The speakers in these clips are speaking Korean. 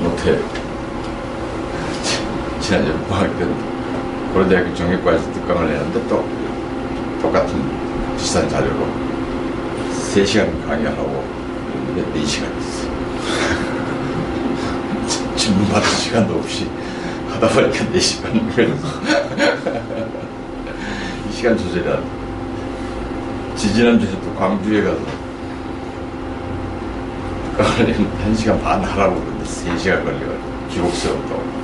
못해. 지난주에 방학때 고려대학교 정외과에서 특강을 했는데 또 똑같은 비슷한 자료로 3시간 강의하고 그랬는데 4시간 했어. 질문 받을 시간도 없이 하다 보니까 4시간 그래서 이 시간 조절이라. 지지난주에 또 광주에 가서 특강을 1시간 반 하라고 그러는데 3시간 걸려가지고 기록 세웠다고.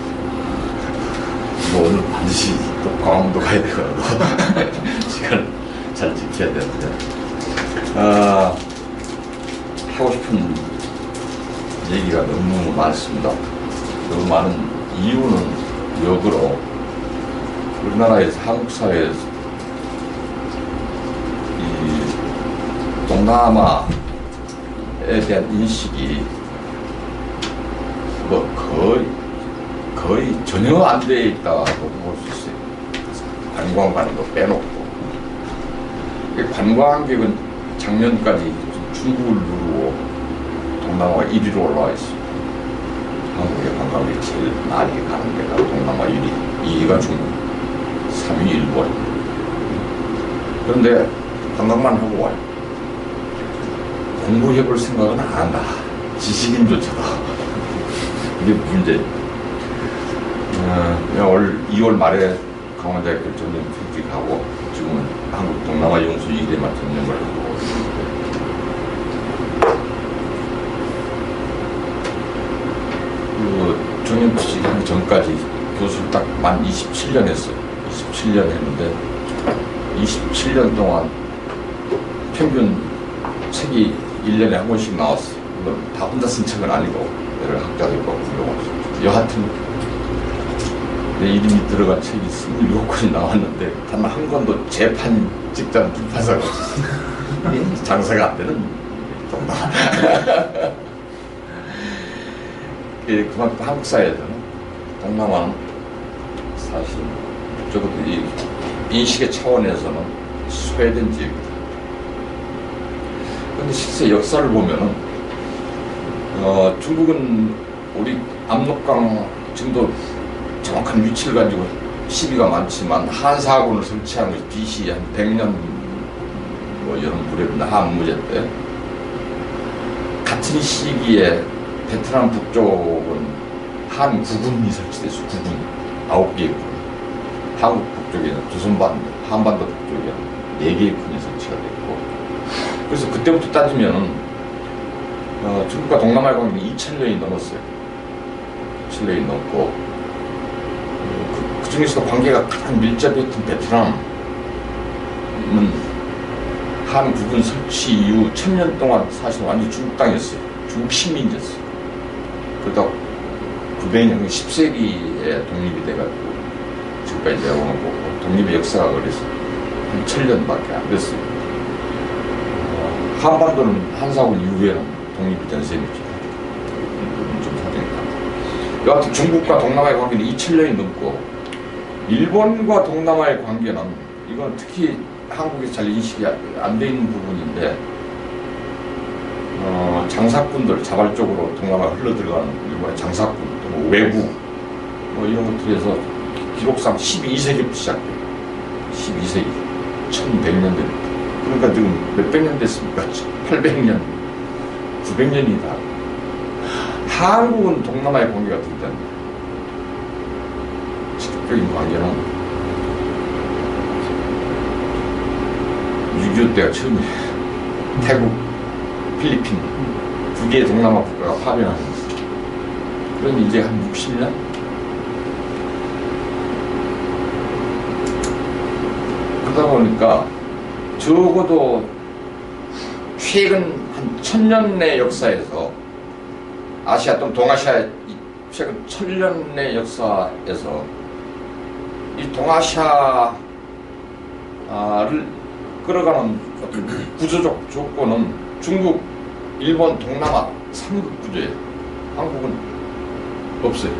오늘 반드시 또 강원도 가야 되거든. 시간을 잘 지켜야 되는데. 하고 싶은 얘기가 너무 많습니다. 너무 많은 이유는 역으로 우리나라에서, 한국 사회에서 이 동남아에 대한 인식이 뭐 거의 전혀 안 돼 있다고 볼 수 있어요. 관광관도 빼놓고. 관광객은 작년까지 중국을 누르고 동남아가 1위로 올라와 있어요. 한국의 관광객이 제일 많이 가는 데가 동남아 1위, 2위가 중국, 3위 일본. 그런데 관광만 하고 와요. 공부해볼 생각은 안 한다. 지식인조차도. 이게 문제예요. 올 2월 말에 강원대학교 전념 퇴직하고 지금은 한국 동남아 연수 2대만 전념을 하고 있는데, 그 전념 퇴직하기 전까지 교수를 딱 만 27년 했어요. 27년 했는데 27년 동안 평균 책이 1년에 한 권씩 나왔어요. 물론 다 혼자 쓴 책은 아니고 여러 학자들과 공동으로. 여하튼 내 이름이 들어간 책이 27권이 나왔는데 단 한 권도 재판 직전 출판사가 없었어요. 장사가 안 되는 정도. 그만큼 한국 사회에서는 동남아는 사실 적어도 이 인식의 차원에서는 소외된 지역이다. 그런데 실제 역사를 보면은 중국은 우리 압록강 지금도 정확한 위치를 가지고 시비가 많지만 한사군을 설치한 것이 BC 한 100년 뭐 이런 무렵인데 한무제 때 같은 시기에 베트남 북쪽은 한 구군이 설치됐어요. 구군 9개의 군. 한국 북쪽에는 조선반도, 한반도 북쪽에는 4개의 군이 설치가 됐고, 그래서 그때부터 따지면은 중국과 동남아의 관계는 2000년이 넘었어요. 2000년이 넘고 그 중에서도 관계가 가장 밀접했던 베트남은 한 국군 설치 이후 1000년 동안 사실 완전히 중국 땅이었어요. 중국 식민지였어요. 그러다 900년, 10세기에 독립이 돼가지고 지금까지 내려오는 거고, 독립의 역사가 그래서 한 1000년밖에 안 됐어요. 한반도는 한사군 이후에는 독립이 된 셈이죠. 좀 사정이. 여하튼 중국과 동남아의 관계는 2000년이 넘고, 일본과 동남아의 관계는 이건 특히 한국에서 잘 인식이 안 돼 있는 부분인데, 장사꾼들 자발적으로 동남아에 흘러들어가는 일본의 장사꾼, 또 외부 뭐 이런 것들에서 기록상 12세기부터 시작돼요. 12세기 1100년대. 그러니까 지금 몇백 년 됐습니까? 800년 900년이 다. 한국은 동남아의 관계가 된다는 거예요. 적인 관계는 6.25 때가 처음이에요. 태국, 필리핀 2개의 동남아 국가가 파병하면서. 그럼 이제 한 60년? 그러다 보니까 적어도 최근 한 1000년의 역사에서, 아시아 또는 동아시아의 최근 1000년의 역사에서 이 동아시아를 끌어가는 어떤 구조적 조건은 중국, 일본, 동남아 3국 구조예요. 한국은 없어요.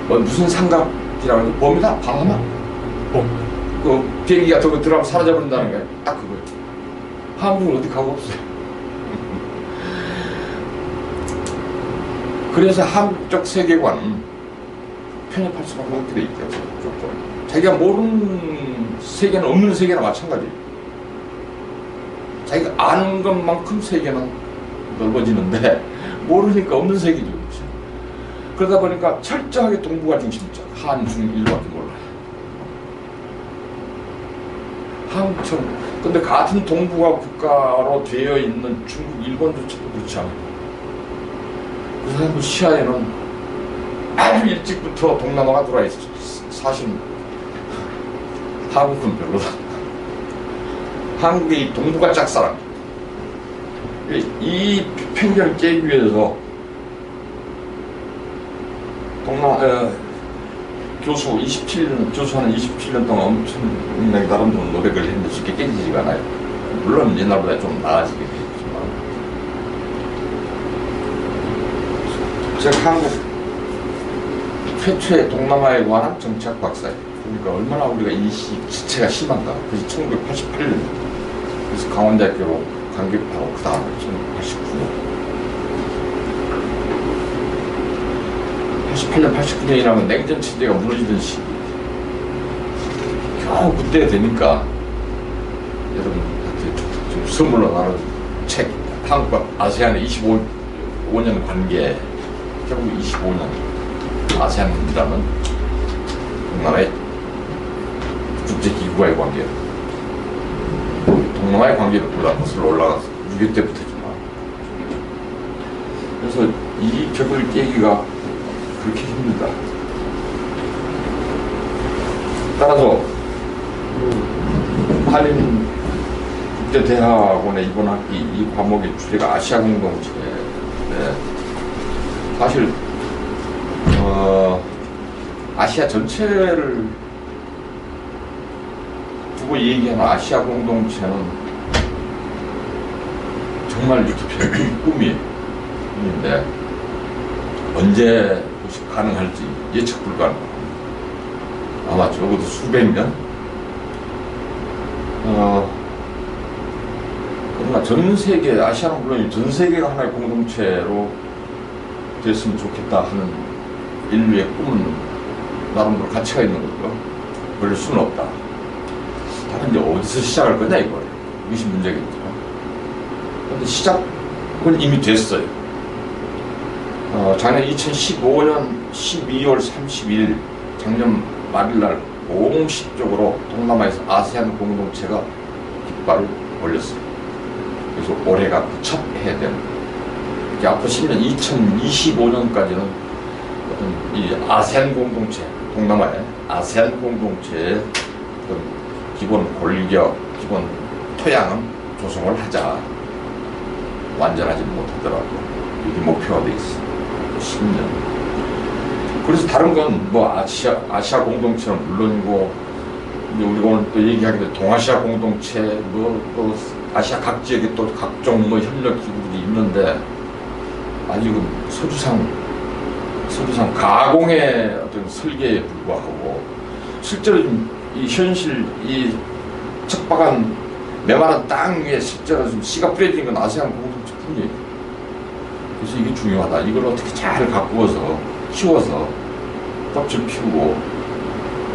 무슨 삼각지라고 해서 봄이다? 방어막? 그 비행기가 들어가면 사라져버린다는 게 딱 그거예요. 한국은 어디 가고 없어요. 그래서 한국적 세계관은 편협할 수밖에 없게 돼 있대요. 자기가 모르는 세계는 없는 세계나 마찬가지예요. 자기가 아는 것만큼 세계는 넓어지는데 모르니까 없는 세계죠. 그렇죠? 그러다 보니까 철저하게 동북아 중심적 한, 중, 일밖에 몰라요. 한국처럼. 근데 같은 동북아 국가로 되어 있는 중국, 일본조차도 그렇지 않아요. 그 사람들 시야에는 아주 일찍부터 동남아가 들어와 있어. 사실 한국은 별로다. 한국의 동북아 짝사랑. 이 편견을 깨기 위해서 교수하는 27년 동안 엄청나게 나름대로 노력을 했는데 쉽게 깨지지가 않아요. 물론 옛날보다 좀 나아지게 됐지만. 제가 한국 최초의 동남아에 관한 정치학 박사예요. 그러니까 얼마나 우리가 인식 지체가 심한가. 그래서 1988년 그래서 강원대학교로 관객하고 그 다음에 1989년 89년이라면 냉전 체제가 무너지던 시기. 겨우 그때 되니까 여러분한테 좀 선물로 나눈 책 한국과 아세안의 25년 관계. 결국 25년 아세안이라는 동남아의 국제기구와의 관계, 동남아의 관계를 보다 거슬러 올라가서 6.25 때부터지만. 그래서 이 벽을 깨기가 그렇게 힘들다. 따라서 한인 국제대학원의 이번 학기 이 과목의 주제가 아시아 공동체. 사실 아시아 전체를 두고 얘기하는 아시아 공동체는 정말 유토피아의 꿈인데 언제 가능할지 예측 불가능합니다. 아마 적어도 수백 년? 그러나 전 세계, 아시아는 물론 전 세계가 하나의 공동체로 됐으면 좋겠다 하는 인류의 꿈은 나름대로 가치가 있는 거죠. 그럴 수는 없다. 다른 이제 어디서 시작할 거냐 이거예요. 이것이 문제겠죠. 그런데 시작은 이미 됐어요. 작년 2015년 12월 31일 작년 말일날 공식적으로 동남아에서 아세안 공동체가 깃발을 올렸어요. 그래서 올해가 첫 해된 앞으로 10년 2025년까지는 어떤 이 아세안 공동체, 동남아의 아세안 공동체의 기본 골격, 기본 토양은 조성을 하자. 완전하지 못하더라도 이게 목표가 돼 있어. 10년. 그래서 다른 건 뭐 아시아 공동체는 물론이고, 이제 우리가 오늘 또 얘기하기도 동아시아 공동체, 또 아시아 각 지역에 또 각종 뭐 협력 기구들이 있는데, 아직은 서주상 가공의 어떤 설계에 불과하고, 실제로 이 현실, 이 척박한 메마른 땅 위에 실제로 좀 씨가 뿌려진 건 아세안 공동체 뿐이에요. 그래서 이게 중요하다. 이걸 어떻게 잘 가꾸어서, 키워서, 꽃을 피우고,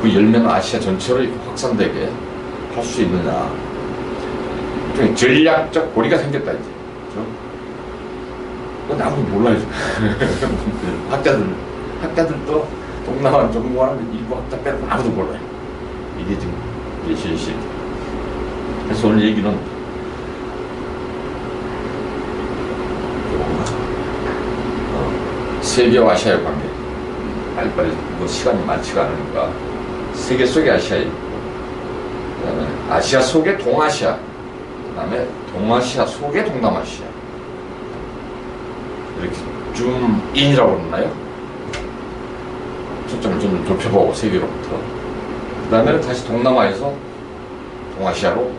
그 열매는 아시아 전체로 확산되게 할 수 있느냐. 전략적 고리가 생겼다, 이제. 그렇죠? 그건 아무도 몰라요. 학자들도 동남아 전공하는 일부 학자 빼고 아무도 몰라요. 이게 지금 현실. 그래서 오늘 얘기는 세계와 아시아의 관계. 빨리빨리 뭐 시간이 많지가 않으니까 세계 속의 아시아에 있고, 그 다음에 아시아 속의 동아시아, 그 다음에 동아시아 속의 동남아시아. 이렇게 줌인이라고 그러나요? 초점을 좀 좁혀보고 세계로부터. 그 다음에 다시 동남아에서 동아시아로,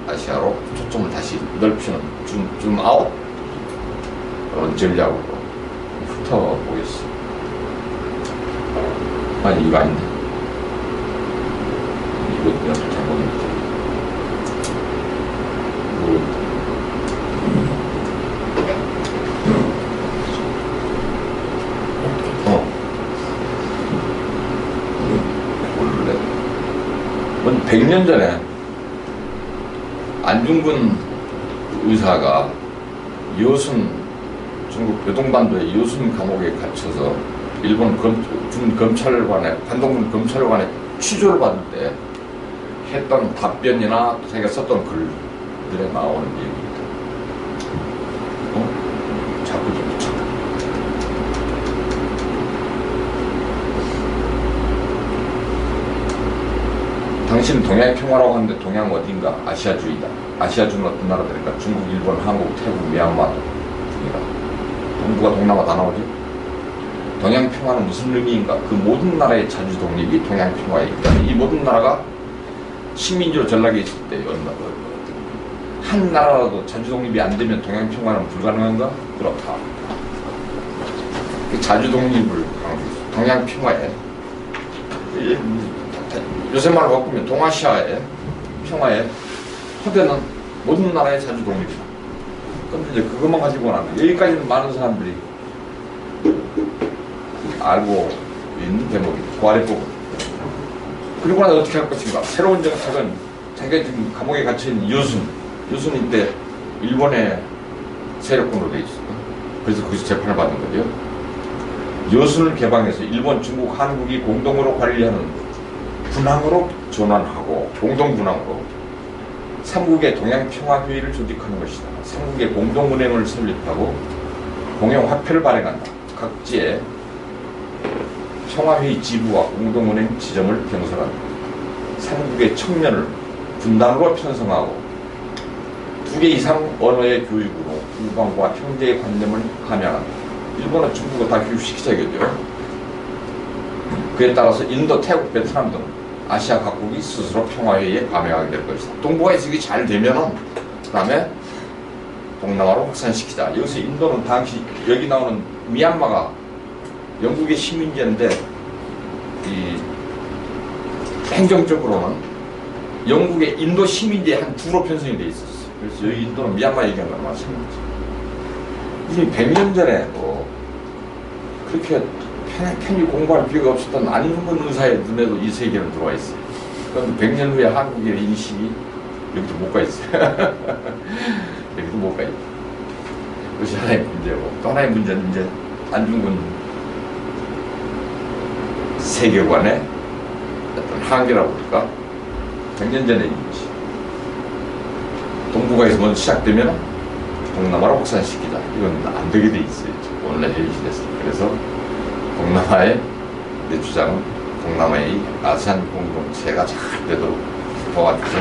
아시아로 초점을 다시 넓히는 줌아웃 그런 전략으로 훑어보겠습니다. 아니 이거 아닌데 이거 잘못입니다. 100년 전에 안중근 의사가 여순, 중국 요동반도의 여순 감옥에 갇혀서 일본 군 검찰관에, 관동군 검찰관에 취조를 받을 때 했던 답변이나 자기가 썼던 글들에 나오는 얘기입니다. 자꾸 좀 붙여. 당신 동양의 평화라고 하는데 동양 어딘가? 아시아주의다. 아시아주는 어떤 나라들인가? 중국, 일본, 한국, 태국, 미얀마 등이다. 동부가 동남아 다 나오죠? 동양 평화는 무슨 의미인가? 그 모든 나라의 자주 독립이 동양 평화에 있다. 이 모든 나라가 식민지로 전락해 있을 때 한 나라라도 자주 독립이 안 되면 동양 평화는 불가능한가? 그렇다. 자주 독립을 강조했어. 동양 평화에 요새 말로 바꾸면 동아시아의 평화에 토대는 모든 나라의 자주 독립이다. 그런데 이제 그것만 가지고는 안 돼. 여기까지는 많은 사람들이 알고 있는 대목이다. 그 아래 부분. 그리고 나서 어떻게 할 것인가? 새로운 정책은 자기가 지금 감옥에 갇혀있는 여순 이때 일본의 세력군으로 돼 있어. 그래서 거기서 재판을 받는 거죠. 여순을 개방해서 일본, 중국, 한국이 공동으로 관리하는 분항으로 전환하고 공동분항으로 삼국의 동양평화회의를 조직하는 것이다. 삼국의 공동은행을 설립하고 공용화폐를 발행한다. 각지에 평화회의 지부와 공동은행 지점을 경설한다. 삼국의 청년을 분단으로 편성하고 2개 이상 언어의 교육으로 우방과 형제의 관념을 함양한다. 일본은 중국어 다 교육시키자 이거죠. 그에 따라서 인도, 태국, 베트남 등 아시아 각국이 스스로 평화회의에 감행하게 될 것이다. 동북아 해석이 잘 되면은 그 다음에 동남아로 확산시키자. 여기서 인도는 당시 여기 나오는 미얀마가 영국의 식민지인데 이 행정적으로는 영국의 인도 식민지에 한 두로 편성이 돼 있었어. 그래서 여기 인도는 미얀마 얘기하는 거랑 마찬가지. 이미 100년 전에 뭐 그렇게 편히 공부할 필요가 없었던 안중근 의사의 눈에도 이 세계는 들어와 있어요. 그런데 100년 후에 한국의 인식이 여기도 못 가 있어요. 여기도 못 가 있어요. 그것이 하나의 문제고, 또 하나의 문제는 이제 안중근 세계관의 어떤 한계라고 할까? 100년 전의 이미지. 동북아에서 먼저 시작되면 동남아로 확산시키자. 이건 안 되게 돼 있어요. 오늘날 현실에서. 그래서 동남아의 내 주장은 동남아의 아세안 공동체가 잘 되도록 도와주죠.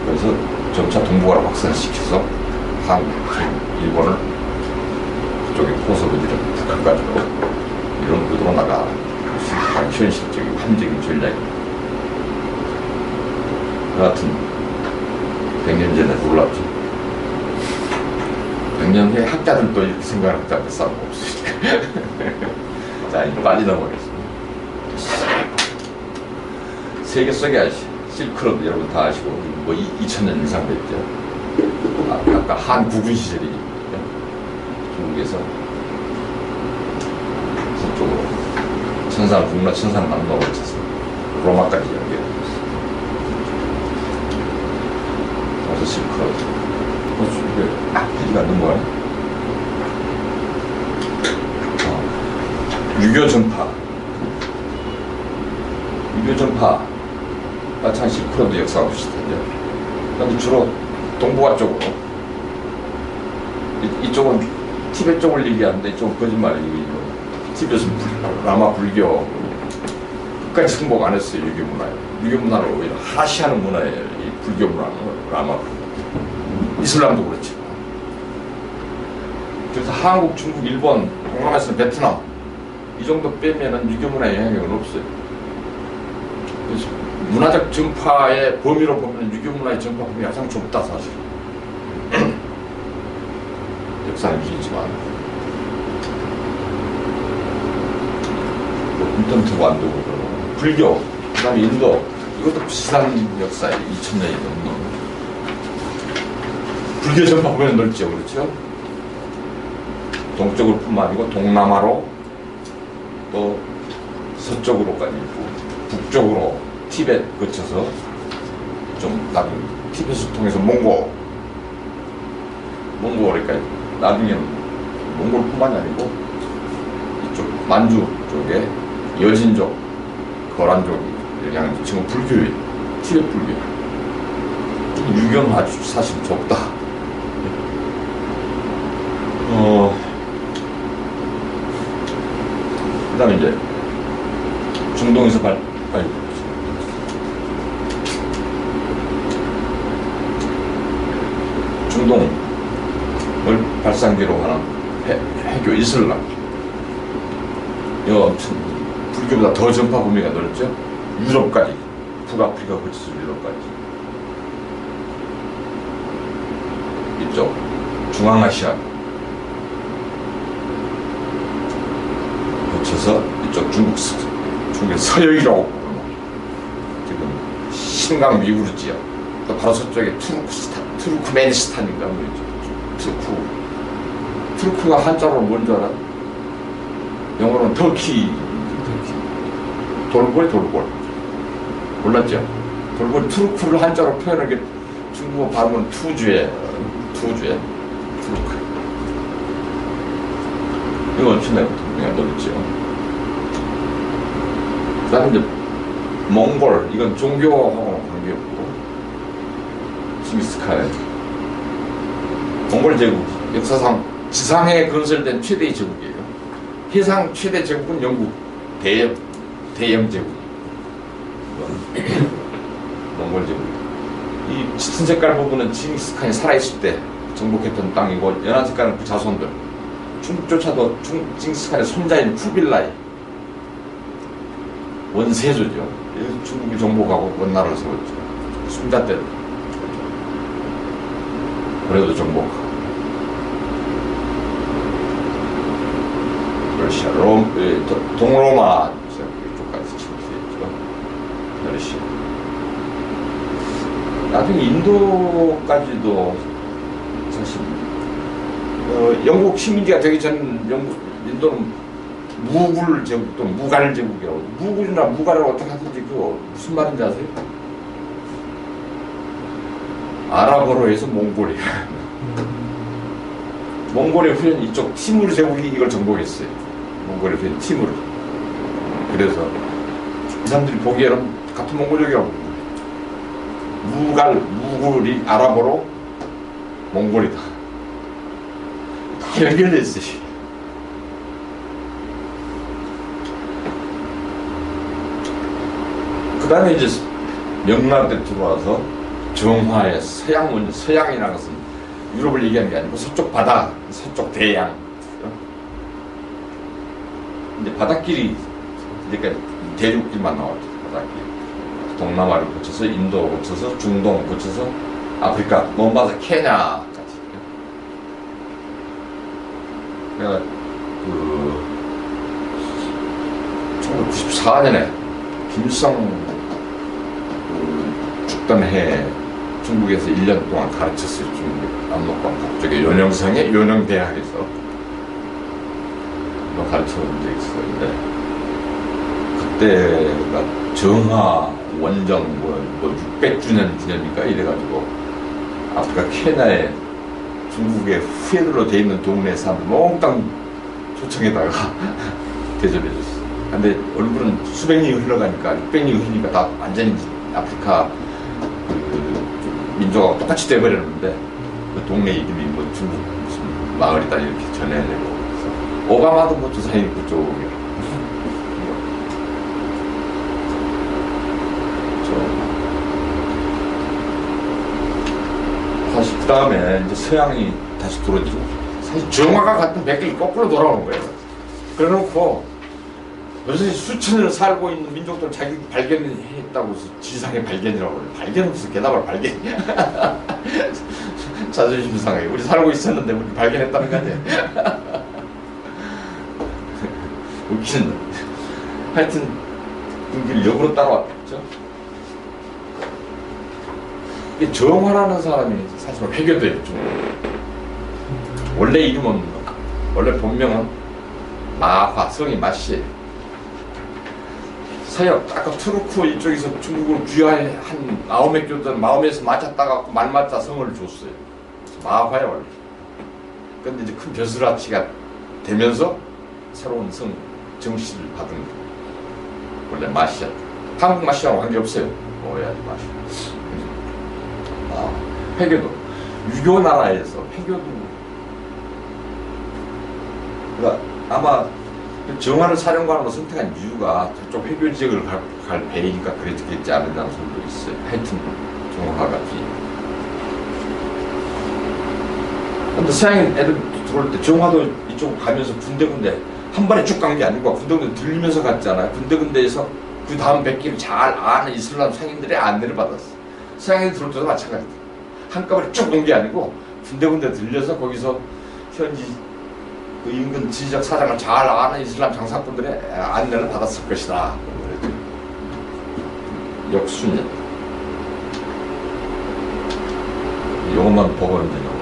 그래서 점차 동북아로 확산시켜서 한국, 일본을 그쪽에 포섭을 북한까지로 이런 의도로 나가 현실적인 합리적인 전략입니다. 여하튼 100년 전에 놀랍죠. 100년 후에 학자들도 이렇게 생각하는 학자들 싸움 없어요. 자, 이제 빨리 넘어가겠습니다. 세계 속의 아시, 실크로드 여러분 다 아시고, 뭐 2000년 이상 됐죠. 아까 한 구분 시절이 중국에서 서쪽으로 천산 북나 천산 남도로 쳐서 로마까지 연결되어 있어요. 그래서 실크로드. 페이지가 넘어가네. 유교 전파. 유교 전파가 참 실크로드 역사가 비슷하죠. 그런데 주로 동북아 쪽으로. 이쪽은 티베트 쪽을 얘기하는데 이쪽은 거짓말이고, 티베트은 라마 불교 끝까지 승복 안 했어요. 유교 문화에. 유교 문화를 오히려 하시하는 문화예요. 이 불교 문화는 라마 불교. 이슬람도 그렇지. 그래서 한국, 중국, 일본, 동남아시아는 베트남 이 정도 빼면은 유교 문화의 영향력은 없어요. 그래서 문화적 전파의 범위로 보면 유교 문화의 전파 범위가 가장 좁다 사실. 역사는 길지만 인턴트 완도 불교, 그 다음에 인도 이것도 비슷한 역사예요. 2000년이 넘는 불교 전파 보면 넓죠. 그렇죠? 동쪽으로 뿐만 아니고 동남아로 또 서쪽으로까지 있고 북쪽으로 티벳 거쳐서 좀 나중에 티벳을 통해서 몽골까지 나중에는 몽골뿐만이 아니고 이쪽 만주 쪽에 여진족, 거란족 그냥 지금 불교예요. 티벳 불교. 유경 아주 사실 적다. 그 다음에 이제 중동에서 중동을 발상지로 하는 해교 이슬람. 이거 엄청 불교보다 더 전파 범위가 넓죠. 유럽까지, 북아프리카 거쳐서 유럽까지. 이쪽 중앙아시아 거쳐서 이쪽 중국의 서역이라고 부르는 지금 신강 위구르 지역, 또 바로 서쪽에 투르크메니스탄인가 뭐죠. 투르크가 한자로 뭔 줄 알아? 영어로는 터키. 돌골 몰랐죠? 돌골 투르크를 한자로 표현한 게 중국어 발음은 투르크. 이거 엄청나게 동네가 넓죠. 그 다음에 이제 몽골, 이건 종교하고는 관계없고 징기스칸. 몽골 제국, 역사상 지상에 건설된 최대의 제국이에요. 해상 최대 제국은 영국 대영 제국. 몽골 제국. 이 짙은 색깔 부분은 징기스칸이 살아있을 때 정복했던 땅이고, 연한 색깔은 그 자손들. 중국조차도 징기스칸의 손자인 쿠빌라이 원세조죠. 중국이 정복하고 원나라를 세웠죠. 손자 때 그래도 정복하고. 러시아, 동로마 쪽까지 침투했죠. 러시아. 나중에 인도까지도 사실 영국 식민지가 되기 전 인도는 무굴 제국 또는 무갈 제국이라고. 무굴이나 무갈을 어떻게 하든지 그거 무슨 말인지 아세요? 아랍어로 해서 몽골이야. 몽골의 후연 이쪽 티무르 제국이 이걸 정복했어요. 몽골의 후연 티무르. 그래서 이 사람들이 보기에는 같은 몽골족이라고. 무굴이 아랍어로 몽골이다. 다 연결돼 있어요. 그 다음에 이제 명나라 때 들어와서 정화의 서양이라는 것은 유럽을 얘기하는 게 아니고 서쪽 바다, 서쪽 대양. 이제 바닷길이 이제까지 대륙길만 나왔죠. 바닷길. 동남아를 거쳐서 인도 거쳐서 중동 거쳐서 아프리카, 몬바사, 케냐까지. 내가 1994년에 김일성 죽던 해 중국에서 1년 동안 가르쳤어요. 중국 압록강 북쪽의 요령성의 요령대학에서 가르쳐본 적이 있었는데, 그때가 정화 원정 600주년 기념인가 이래가지고 아프리카 케냐에 중국의 후예들로 돼 있는 동네에 사는 몽땅 초청에다가 대접해줬어. 근데 얼굴은 수백 년이 흘러가니까 600년이 흘리니까 다 완전히 아프리카 민족하고 똑같이 돼버렸는데, 그 동네 이름이 뭐 중국 무슨 마을이다 이렇게 전해내고. 오바마도 뭐 주사님 그쪽이야. 사실 그 다음에 이제 서양이 다시 들어오죠. 사실 정화가 같은 백길 거꾸로 돌아오는 거예요. 그래놓고 요새 수천 년을 살고 있는 민족들 자기 발견했다고 해서 지상의 발견이라고 그래요. 발견은 무슨 개나발 발견이야. 자존심 상해. 우리 살고 있었는데 우리 발견했다는 거 아니야. 웃기는. 하여튼 그 길 역으로 따라왔죠. 이게 정화라는 사람이 사실 회교도였죠. 원래 이름은, 원래 본명은 마화, 성이 마씨예요. 서역 아까 투르크 이쪽에서 중국으로 귀화해 한 마호메 교도는 마호메에서 맞았다가 말맞자 성을 줬어요. 마하야 원래. 근데 이제 큰 벼슬아치가 되면서 새로운 성 정씨를 받은 거예요. 원래 마시아. 한국 마시아하고 관계없어요. 오해하지 마시오. 회교도 유교 나라에서 회교도 그러니까 아마 정화를 사령관으로 선택한 이유가 저쪽 회교 지역을 갈 배이니까 그랬겠지 않느냐는 소리도 있어요. 하여튼 정화가 근데 서양인 애들 들어올 때 정화도 이쪽 가면서 군데군데 한 번에 쭉 간 게 아니고 군데군데 들리면서 갔잖아요. 군데군데에서 그 다음 백기를 잘 아는 이슬람 상인들의 안내를 받았어. 서양인이 들어올 때도 마찬가지다. 한꺼번에 쭉 온 게 아니고 군데군데 들려서 거기서 현지 그 인근 지적 사장을 잘 아는 이슬람 장사꾼들의 안내를 받았을 것이다. 역순이었다. 요것만 보고 있는 요거.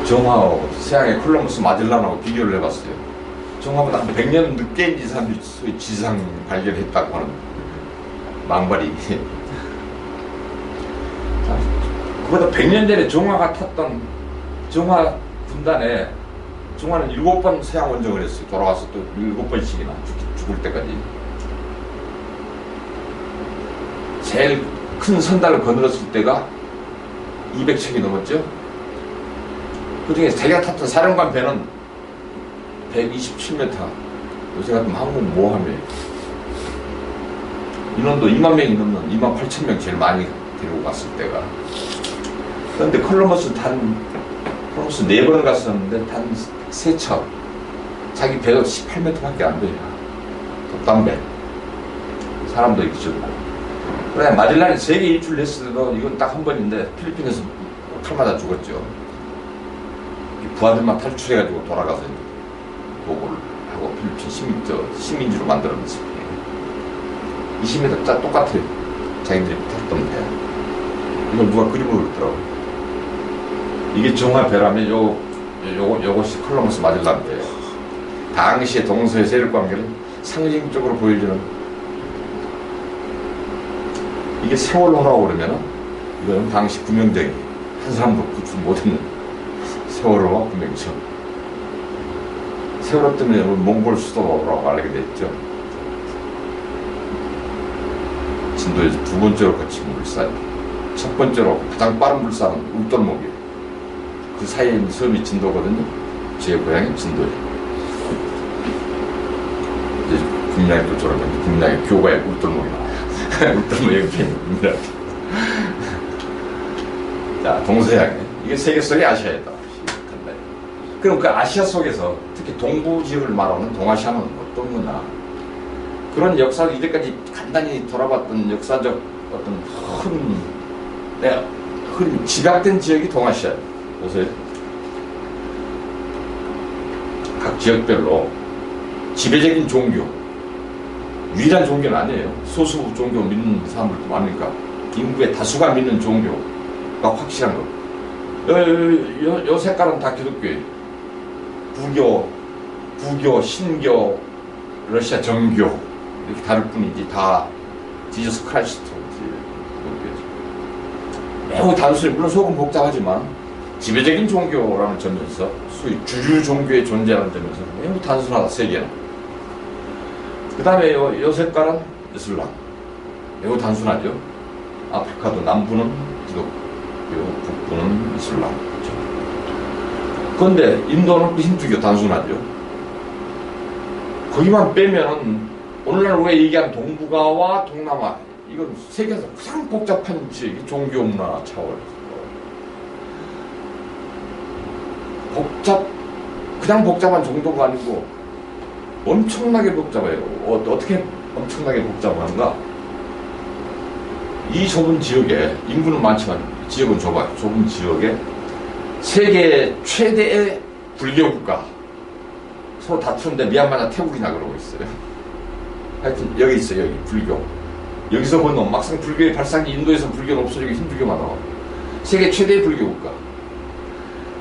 정화하고 서양의 콜럼버스 마젤란하고 비교를 해봤어요. 정화보다 한 100년 늦게 이 사람들이 소위 지상 발견했다고 하는 망발이. 그보다 100년 전에 정화가 탔던 정화 군단에 정화는 7번 서양 원정을 했어요. 돌아와서 또 7번씩이나 죽을 때까지. 제일 큰 선달을 거느렸을 때가 200척이 넘었죠. 그 중에 자기가 탔던 사령관 배는 127m. 요새 같으면 한국 모함이에요. 인원도 2만 명이 넘는 2만 8천 명 제일 많이 데리고 갔을 때가. 그런데 콜럼버스 4번을 갔었는데 단 3척. 자기 배도 18m밖에 안 돼요. 돛담배. 사람도 이렇게 적고. 그래 마젤란이 세계 일주를 했을 때도 이건 딱 한 번인데 필리핀에서 칼마다 죽었죠. 부하들만 탈출해가지고 돌아가서 보고를 하고 필리핀 식민지로 만들었는지 20m 짜 똑같아요. 자기들이 탔던 배. 이걸 누가 그림으로 그렸더라고. 이게 정화 배라면 요것이 콜럼버스 마젤란 배예요. 당시의 동서의 세력 관계를 상징적으로 보여주는. 이게 세월호라고 그러면은 이거는 당시 구명정이 한 사람도 구출 못했는 세월호와 구명정. 세월호 때문에 몽골 수도라고 알게 됐죠. 진도에서 두 번째로 거친 물산, 첫 번째로 가장 빠른 물산은 울돌목이에요. 그 사이에 있는 섬이 진도거든요. 제 고향이 진도예요. 이제 국민학교 졸업했는데 국민학교 교과에 울돌목이 나와요. 울돌목 옆에 있는 국민학교. 자, 동서양에 이게 세계 속의 아시아이다. 그럼 그 아시아 속에서 특히 동부 지역을 말하는 동아시아는 어떤 거냐? 그런 역사를 이제까지 간단히 돌아봤던 역사적 어떤 큰 집약된 지역이 동아시아예요. 보세요. 각 지역별로 지배적인 종교, 유일한 종교는 아니에요. 소수 종교 믿는 사람들도 많으니까 인구의 다수가 믿는 종교가 확실한 거. 요 색깔은 다 기독교예요. 부교, 신교, 러시아 정교 이렇게 다를 뿐이지 다 지저스 크라이스트 매우 단순히 물론 속은 복잡하지만 지배적인 종교라는 점에서 소위 주류 종교의 존재라는 점에서 매우 단순하다. 세계는. 그 다음에 요 색깔은 이슬람. 매우 단순하죠. 아프리카도 남부는 기독교, 북부는 이슬람. 그런데 인도는 힌두교 단순하죠. 거기만 빼면은 오늘날 우리가 얘기한 동북아와 동남아 이건 세계에서 가장 복잡한 지역이 종교 문화 차원에서 그냥 복잡한 정도가 아니고 엄청나게 복잡해요. 어떻게 엄청나게 복잡한가? 이 좁은 지역에 인구는 많지만 지역은 좁아요. 좁은 지역에 세계 최대의 불교 국가 서로 다투는데 미얀마나 태국이나 그러고 있어요. 하여튼 여기 있어요. 여기 불교. 여기서 보면 막상 불교의 발상이 인도에서 불교는 없어지고 힌두교만 나와. 세계 최대의 불교 국가.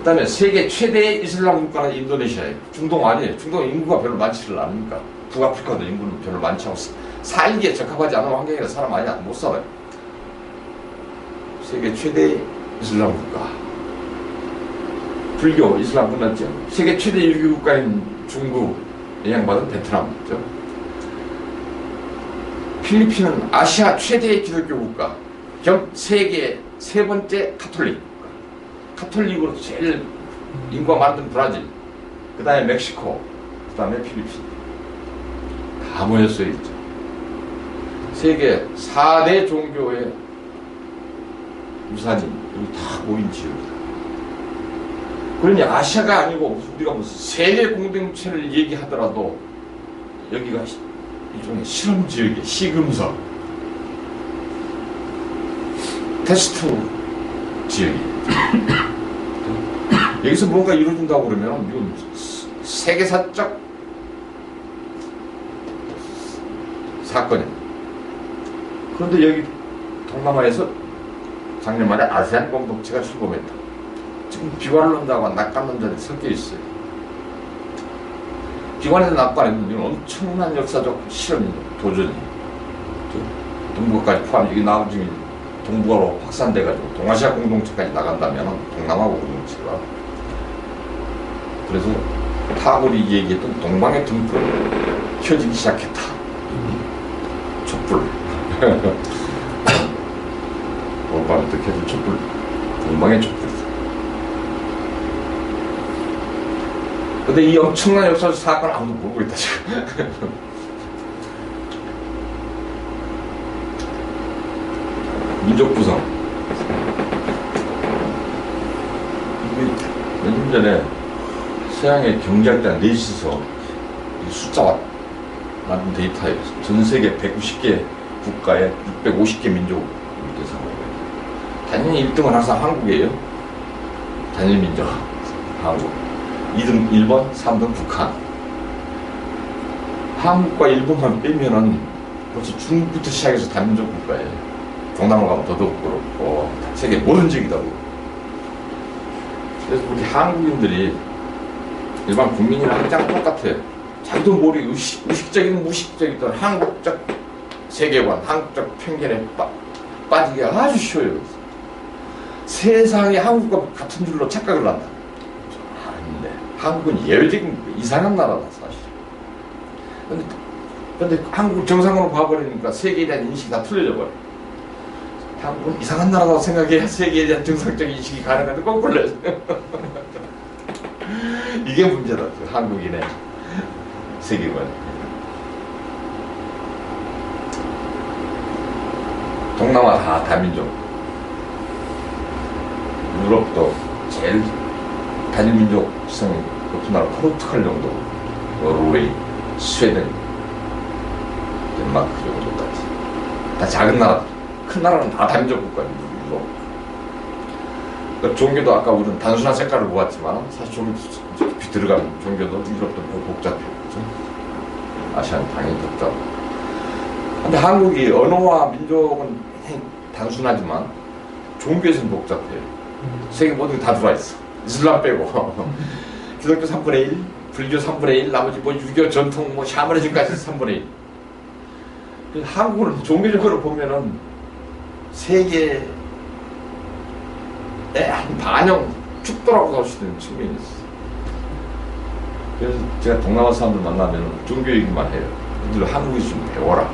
그다음에 세계 최대의 이슬람 국가는 인도네시아예요. 중동 아니에요. 중동 인구가 별로 많지를 않으니까. 북아프리카도 인구는 별로 많지 않고 살기에 적합하지 않은 환경이라 사람 많이 못 살아요. 세계 최대의 이슬람 국가. 불교, 이슬람 끝났죠. 세계 최대 유교 국가인 중국, 영향받은 베트남이죠. 필리핀은 아시아 최대의 기독교 국가, 겸 세계 세 번째 카톨릭 국가. 카톨릭으로 제일 인구가 많은 브라질, 그 다음에 멕시코, 그 다음에 필리핀. 다 모였어 있죠. 세계 4대 종교의 우산이 여기 다 모인 지역이다. 그러니 아시아가 아니고 우리가 무슨 세계 공동체를 얘기하더라도 여기가 일종의 실험 지역이에요. 시금석, 테스트 지역이에요. 여기서 뭔가 이루어진다고 그러면 이건 세계사적 사건입니다. 그런데 여기 동남아에서 작년 말에 아세안 공동체가 출범했다. 지금 비관론자와 낙관론자들이 섞여 있어요. 비관에서 낙관에는 이건 엄청난 역사적 실험이에요. 도전이. 동북아까지 포함, 여기 나중에 동북아로 확산돼가지고 동아시아 공동체까지 나간다면 동남아 공동체가. 그래서 타고리 얘기했던 동방의 등불 켜지기 시작했다. 촛불. 올밤부터 켜진 촛불. 동방의 촛불. 근데 이 엄청난 역사적 사건을 아무도 모르고 있다, 지금. 민족 구성. 몇 년 전에 서양의 경제학자 넷이서 숫자와 만든 데이터에 전 세계 190개 국가에 650개 민족을 대상으로 해요. 당연히 1등은 항상 한국이에요. 단일 민족, 한국. 2등 일본, 3등 북한. 한국과 일본만 빼면은 벌써 중국부터 시작해서 단민족 국가예요. 동남아 가면 더더욱 그렇고 세계 모든 지역이다고. 그래서 우리 한국인들이 일반 국민이랑 항상 똑같아요. 자기도 모르게 의식적인 무의식적이던 한국적 세계관, 한국적 편견에 빠지기가 아주 쉬워요. 세상에 한국과 같은 줄로 착각을 한다. 아닌데 한국은 예외적인 이상한 나라다 사실. 근데 한국 정상으로 봐버리니까 세계에 대한 인식이 다 틀려져 버려. 한국은 이상한 나라라고 생각해야 세계에 대한 정상적인 인식이 가능한데 거꾸로 이게 문제다. 한국인의 세계관. 동남아 다 다민족. 유럽도 제일 단일민족성이 높은 나라 포르투갈 정도, 노르웨이, 스웨덴, 덴마크 정도까지. 다 작은 나라. 큰 나라는 다 다민족 국가입니다. 유럽. 그러니까 종교도 아까 우리는 단순한 색깔을 보았지만 사실 종교 깊이 들어가는 종교도 유럽도 복잡해요. 그렇죠? 아시아는 당연히 복잡하고. 근데 한국이 언어와 민족은 단순하지만 종교에서는 복잡해요. 세계 모든 게 다 들어와 있어. 이슬람 빼고. 기독교 3분의 1, 불교 3분의 1, 나머지 뭐 유교 전통, 뭐 샤머니즘까지 3분의 1. 한국은 종교적으로 보면은 세계의 한 반영 축도라고 할 수 있는 측면이 있어요. 그래서 제가 동남아 사람들 만나면 종교 얘기만 해요. 늘 한국에서 좀 배워라.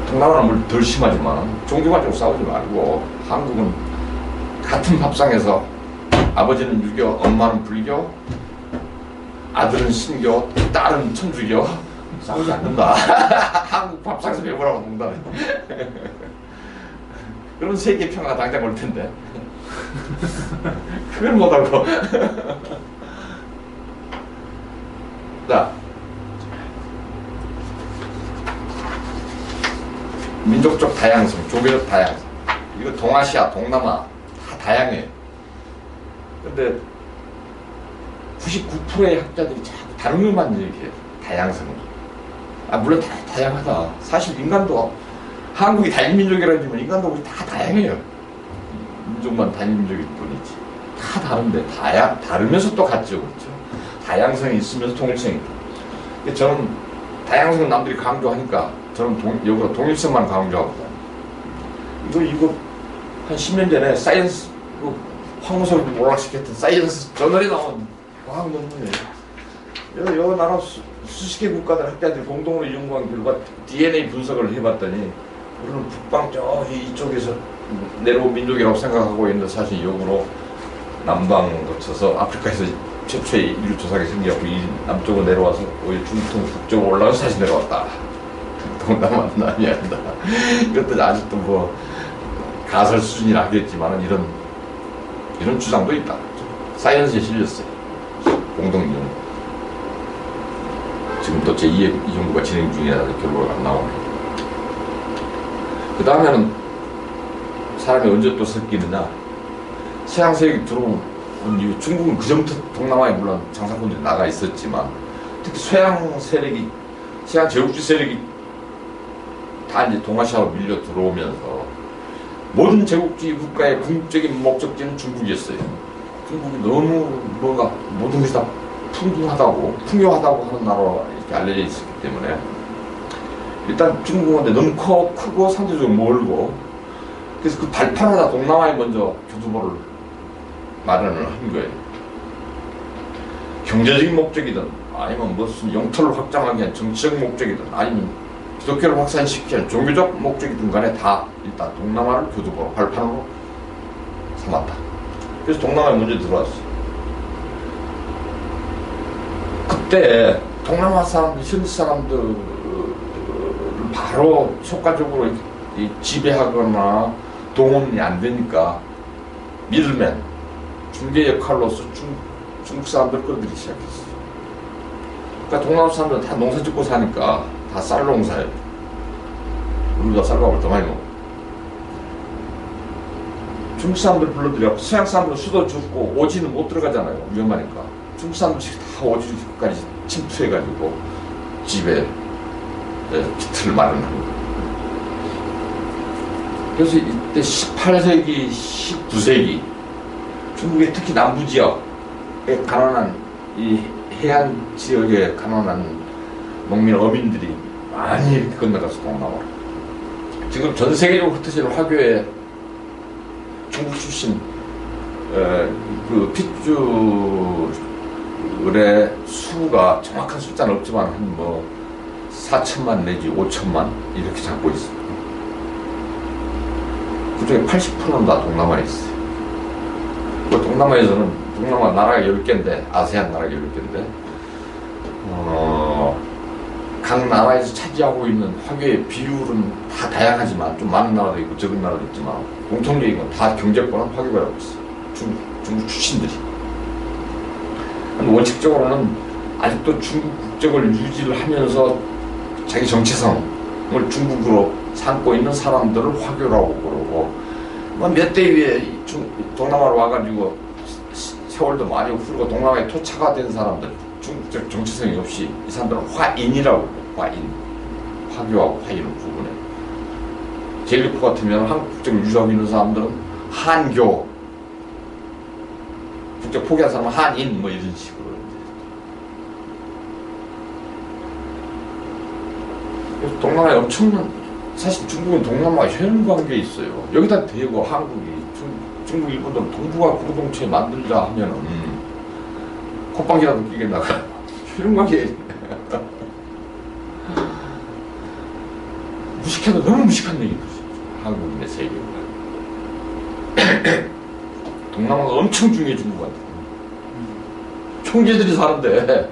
동남아는 물론 덜 심하지만 종교만 좀 싸우지 말고 한국은 같은 밥상에서 아버지는 유교, 엄마는 불교, 아들은 신교, 딸은 천주교 싸우지 않는다. 한국 밥상에서 배우라고 농담해. 그러면 세계 평화가 당장 올 텐데. 그걸 못하고. 자, 민족적 다양성, 종교적 다양성. 이거 동아시아, 동남아 다 다양해요. 근데 99%의 학자들이 자꾸 다른 것만 얘기해요. 다양성을. 물론 다 다양하다. 사실 인간도 한국이 다인민족이라지만 인간도 우리 다 다양해요. 민족만 단일민족일 뿐이지. 다 다른데 다르면서 또 같죠. 그렇죠. 다양성이 있으면서 통일성이 있다. 저는 다양성은 남들이 강조하니까 저는 여기서 동일성만 강조하고 이거 한 10년 전에 사이언스 황무석을 몰락시켰던 사이언스 저널에 나온 과학 논문이에요. 여러 나라 수십 개 국가들 학자들이 공동으로 연구한 결과 DNA 분석을 해봤더니 우리는 북방 이쪽에서 내려온 민족이라고 생각하고 있는데 사실 역으로 남방 거쳐서 아프리카에서 최초의 인류 조사가 생겨갖고 이 남쪽으로 내려와서 오히려 중동 북쪽으로 올라가서 다시 내려왔다. 동남아는 아니야. 이것도 아직도 뭐 가설 수준이라 하겠지만 이런 주장도 있다. 사이언스에 실렸어요. 공동연구. 지금 또 제2의 연구가 진행 중이라 결과가 안 나오네. 그 다음에는 사람이 언제 또 섞이느냐. 서양 세력이 들어온 이후 중국은 그전부터 동남아에 물론 장사꾼들이 나가 있었지만 특히 서양 제국주의 세력이 다 이제 동아시아로 밀려 들어오면서 모든 제국주의 국가의 궁극적인 목적지는 중국이었어요. 중국이 너무 모든 것이 다 풍요하다고 하는 나라로 이렇게 알려져 있었기 때문에 일단 중국은 너무 크고 상대적으로 멀고 그래서 그 발판하다 동남아에 먼저 교두보를 마련을 한 거예요. 경제적인 목적이든 아니면 무슨 영토를 확장하기 위한 정치적 목적이든 아니면 기독교를 확산시키기 위한 종교적 목적이든 간에 다 일단 동남아를 교두보로 발판으로 삼았다. 그래서 동남아에 먼저 들어왔어요. 그때 동남아 사람들, 현지 사람들을 바로 효과적으로 지배하거나 동원이 안 되니까 미들맨, 중개 역할로서 중국 사람들 끌어들이기 시작했어요. 그러니까 동남아 사람들은 다 농사 짓고 사니까 다 쌀 농사예요. 우리가 쌀밥을 더 많이 먹어. 중국 사람들 불러들여서 서양 사람들 수도 줍고 오지는 못 들어가잖아요. 위험하니까. 중국 사람들이 다 오지까지 침투해가지고 집에 기틀을 마련하는 거예요. 그래서 이때 18세기, 19세기 중국의 특히 남부 지역에 가난한 이 해안 지역에 가난한 농민 어민들이 많이 이렇게 건너가서 동남아로. 지금 전 세계적으로 흩어지는 화교에 중국 출신 그 핏줄의 수가 정확한 숫자는 없지만 한 뭐 4천만 내지 5천만 이렇게 잡고 있어요. 그중에 80%는 다 동남아에 있어요. 그 동남아에서는 동남아 나라가 10개인데 아세안 나라가 10개인데 각 나라에서 차지하고 있는 화교의 비율은 다 다양하지만 좀 많은 나라도 있고 적은 나라도 있지만 공통적인 건 다 경제권은 화교가 하고 있어요. 중국 출신들이. 원칙적으로는 아직도 중국 국적을 유지를 하면서 자기 정체성을 중국으로 삼고 있는 사람들을 화교라고 그러고 몇 대 위에 동남아로 와가지고 세월도 많이 흐르고 동남아에 토착화 된 사람들 중국적 정체성이 없이 이 사람들은 화인이라고 해요. 화인. 화교하고 화인을 구분해. 젤리코 같으면 한국 국적을 유지하고 있는 사람들은 한교, 국적 포기한 사람은 한인 뭐 이런 식으로. 그래서 동남아에 엄청난, 사실 중국은 동남아와 혈연관계에 있어요. 여기다 대고 한국이 중국 일본도 동북아 공동체 만들자 하면은 콧방귀라도 끼게 나가. 혈연관계. 무식해도 너무 무식한 얘기죠. 한국인의 세계가. 동남아가 엄청 중요해 중국한테. 총재들이 사는데.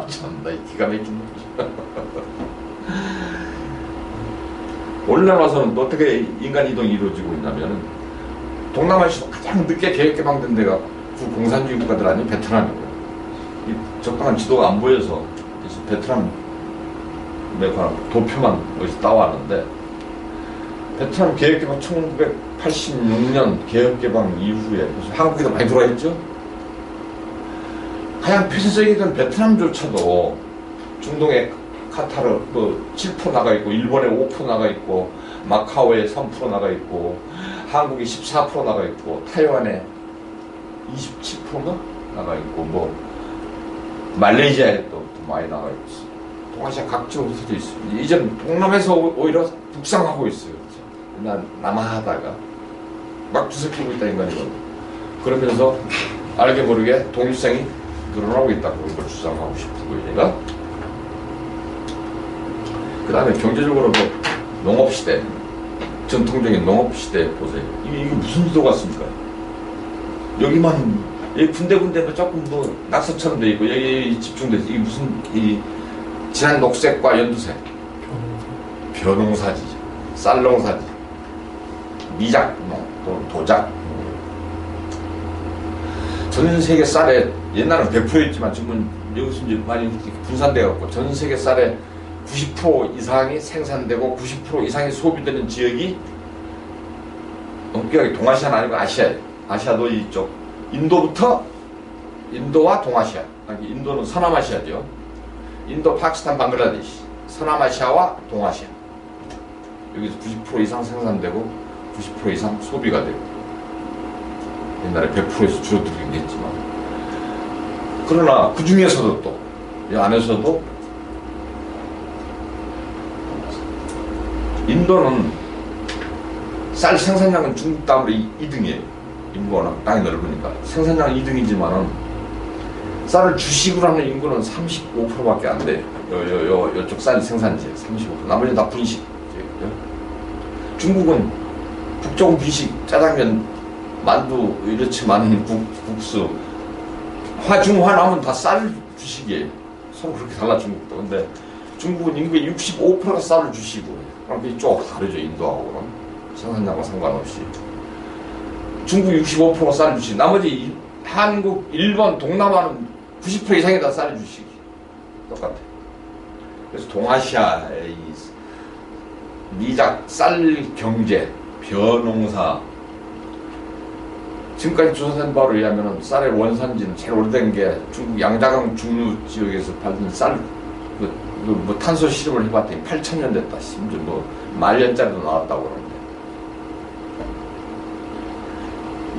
참나 기가 막힌 거지. 오늘날 와서는 어떻게 인간 이동이 이루어지고 있냐면은 동남아에서 가장 늦게 계획 개방된 데가 그 공산주의 국가들 아닌 베트남이고요. 이 적당한 지도가 안 보여서 베트남 도표만 어디서 따왔는데 베트남 계획 개방 1986년 개혁 개방 이후에 한국에도 많이 들어와 있죠. 가장 폐쇄적이던 베트남조차도 중동에 카타르 뭐 7% 나가 있고 일본에 5% 나가 있고 마카오에 3% 나가 있고 한국이 14% 나가 있고 타이완에 27%가 나가 있고 뭐 말레이시아에 또 많이 나가 있어. 동아시아 각지로 흩어져 있습니다. 이제 동남에서 오히려 북상하고 있어요. 남하하다가 막 뒤섞이고 있다 인간이거든. 그러면서 알게 모르게 독립성이 늘어나고 있다고 이걸 주장하고 싶은 거예요. 그 다음에 경제적으로도 농업시대, 전통적인 농업시대 보세요. 이게 무슨 지도 같습니까? 여기만, 여기 군데군데 뭐 조금 뭐 낙서처럼 돼 있고, 여기 집중돼 있어. 이게 무슨, 이, 진한 녹색과 연두색. 벼농사지, 쌀농사지, 미작농, 또 도작. 전 세계 쌀에, 옛날은 100%였지만 지금은 여기서 이제 많이 분산되어갖고, 전 세계 쌀에 90% 이상이 생산되고 90% 이상이 소비되는 지역이 엄격하게 동아시아는 아니고 아시아예요. 아시아도 이쪽 인도부터 인도와 동아시아, 인도는 서남아시아죠. 인도, 파키스탄, 방글라데시, 서남아시아와 동아시아. 여기서 90% 이상 생산되고 90% 이상 소비가 되고, 옛날에 100%에서 줄어들긴 했지만, 그러나 그 중에서도 또 이 안에서도 인도는 쌀 생산량은 중국 다음으로 2등이에요. 인구가 워낙 땅이 넓으니까. 생산량은 2등이지만은 쌀을 주식으로 하는 인구는 35%밖에 안 돼요. 요쪽 쌀 생산지에 35%. 나머지는 다 분식. 중국은 북쪽은 분식, 짜장면, 만두, 이렇지만 국수. 중화 나면 다 쌀 주식이에요. 서로 그렇게 달라, 중국도. 근데 중국은 인구의 65%가 쌀을 주시고, 그럼 이쪽 다르죠, 인도하고는. 생산량과 상관없이. 중국 65%가 쌀을 주시고, 나머지 한국, 일본, 동남아는 90% 이상이 다 쌀을 주시기. 똑같아. 그래서 동아시아의 미작, 쌀 경제, 벼농사, 지금까지 조사된 바로 의하면 쌀의 원산지는 제일 오래된 게 중국 양자강 중류 지역에서 받은 쌀, 뭐 탄소 실험을 해봤더니 8,000년 됐다. 심지어 뭐 말년짜리도 나왔다고 그러는데.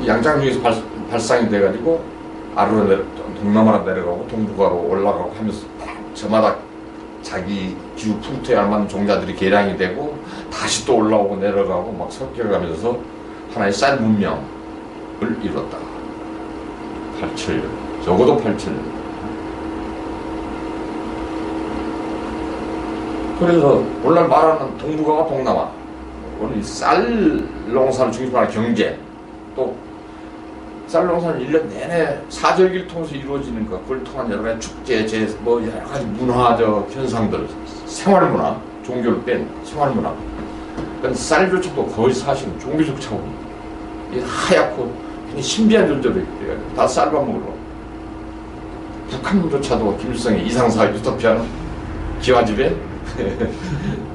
이 양자강중에서 발상이 돼가지고 아래로 동남아로 내려가고 동북아로 올라가고 하면서 저마다 자기 기후 풍토에 알맞는 종자들이 개량이 되고 다시 또 올라오고 내려가고 막 섞여가면서 하나의 쌀 문명을 이뤘다. 8,000년. 적어도 8,000년. 그래서 오늘 말하는 동북아와 동남아, 오늘 쌀 농사를 중심으로 하는 경제, 또 쌀 농사는 1년 내내 사절기를 통해서 이루어지는 것, 그걸 통한 여러 가지 축제, 뭐 여러 가지 문화적 현상들, 생활문화, 종교를 뺀 생활문화. 그러니까 쌀조차도 거의 사실은 종교적 차원. 이 하얗고 굉장히 신비한 존재로 다 쌀밥 먹으러. 북한조차도 김일성의 이상사 유토피아는 기와집에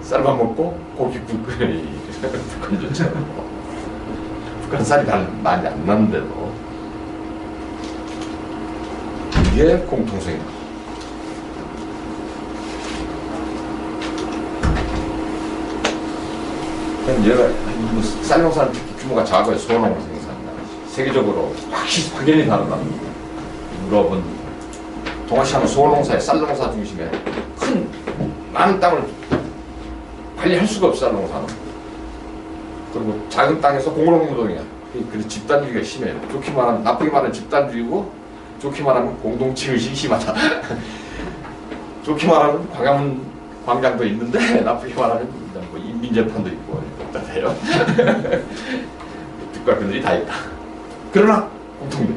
쌀밥 먹고 고깃국 북한조차도. 북한 쌀이 많이 안 나는데도 이게 공통성이다. 얘가 쌀 농사는 특히 규모가 작아요. 소농 생산량. 세계적으로 확연히 다르다. 유럽은 동아시아는 소농사에 쌀 농사 중심에 많은 땅을 관리할 수가 없어. 쌀 농사는. 그리고 작은 땅에서 공동노동이야. 그래서 집단주의가 심해요. 좋게 말하면, 나쁘게 말하면 집단주의고, 좋게 말하면 공동체의식이 심하다. 좋게 말하면 광화문 광장도 있는데, 나쁘게 말하면 뭐 인민재판도 있고, 똑같아요. 뒷과 그들이 다 있다. 그러나 공통돼.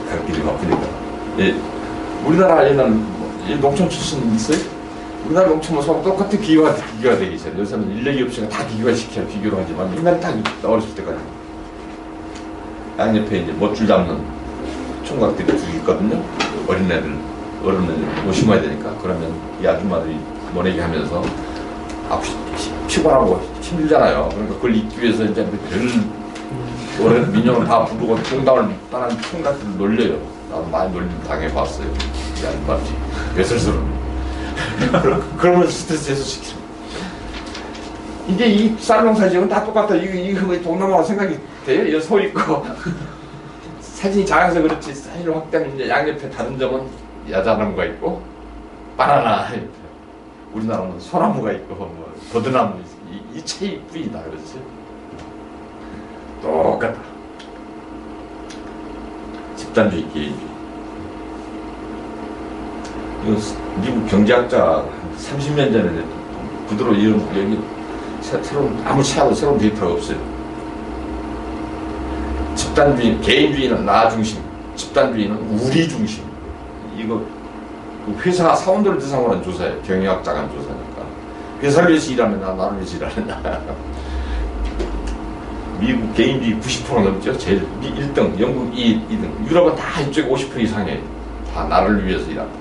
갈 길이 바쁘니까. 예, 우리나라에는 농촌 출신 있어요? 우리나라 농촌하고 똑같은 비교가 되기 전에 요새는 인력이 없으니까 다 비교시켜요. 비교를 하지만 인간이 다 어렸을 때까지 양옆에 이제 못줄 잡는 총각들이 두 있거든요. 어린애들, 어른애들 못 심어야 되니까. 그러면 이 아줌마들이 모내기 하면서 피곤하고 힘들잖아요. 그러니까 그걸 잊기 위해서 이제 별 오랜 민영을 다 부르고 동담을 떠난 총각들을 놀려요. 나도 많이 놀림 당해봤어요. 이 아줌마들이 외설스러운. 그러면 스트레스 해소시키는. 이제 이 쌀농사 지역은 다 똑같아. 이거 동남아로 생각이 돼요? 여기 소 있고. 사진이 작아서 그렇지, 사진을 확대하면 이제 양옆에 다른 점은 야자나무가 있고, 바나나, 우리나라는 소나무가 있고, 뭐, 버드나무, 이 차이뿐이다. 그렇지? 똑같다. 집단주의, 개인주의. 이거 미국 경제학자 30년 전에 부드러워 이런, 여기 새로운, 아무 차이도 새로운 데이터가 없어요. 집단주의, 개인주의는 나 중심, 집단주의는 우리 중심. 이거 회사 사원들을 대상으로 한 조사예요. 경영학자가 한 조사니까. 회사를 위해서 일하느냐, 나를 위해서 일하느냐. 미국 개인주의 90% 넘죠. 제일 1등, 영국 2등, 유럽은 다 이쪽에 50% 이상이에요. 다 나를 위해서 일한다.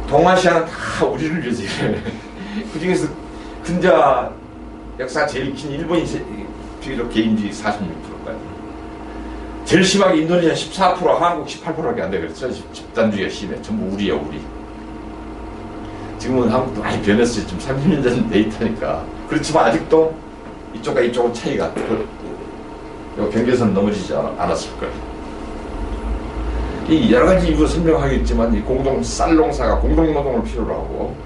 동아시아는 다 우리를 위해서 일해요. 그 중에서 근자 역사가 제일 긴 일본이 비교적 개인주의 46%까지. 제일 심하게 인도네시아 14%, 한국 18%밖에 안 돼. 그랬죠. 집단주의가 심해. 전부 우리야, 우리. 지금은 한국도 많이 변했어요. 지금 30년 전 데이터니까. 그렇지만 아직도 이쪽과 이쪽은 차이가, 경계선 넘어지지 않았을 거예요. 이 여러 가지 이유로 설명하겠지만, 이 쌀농사가 공동노동을 필요로 하고,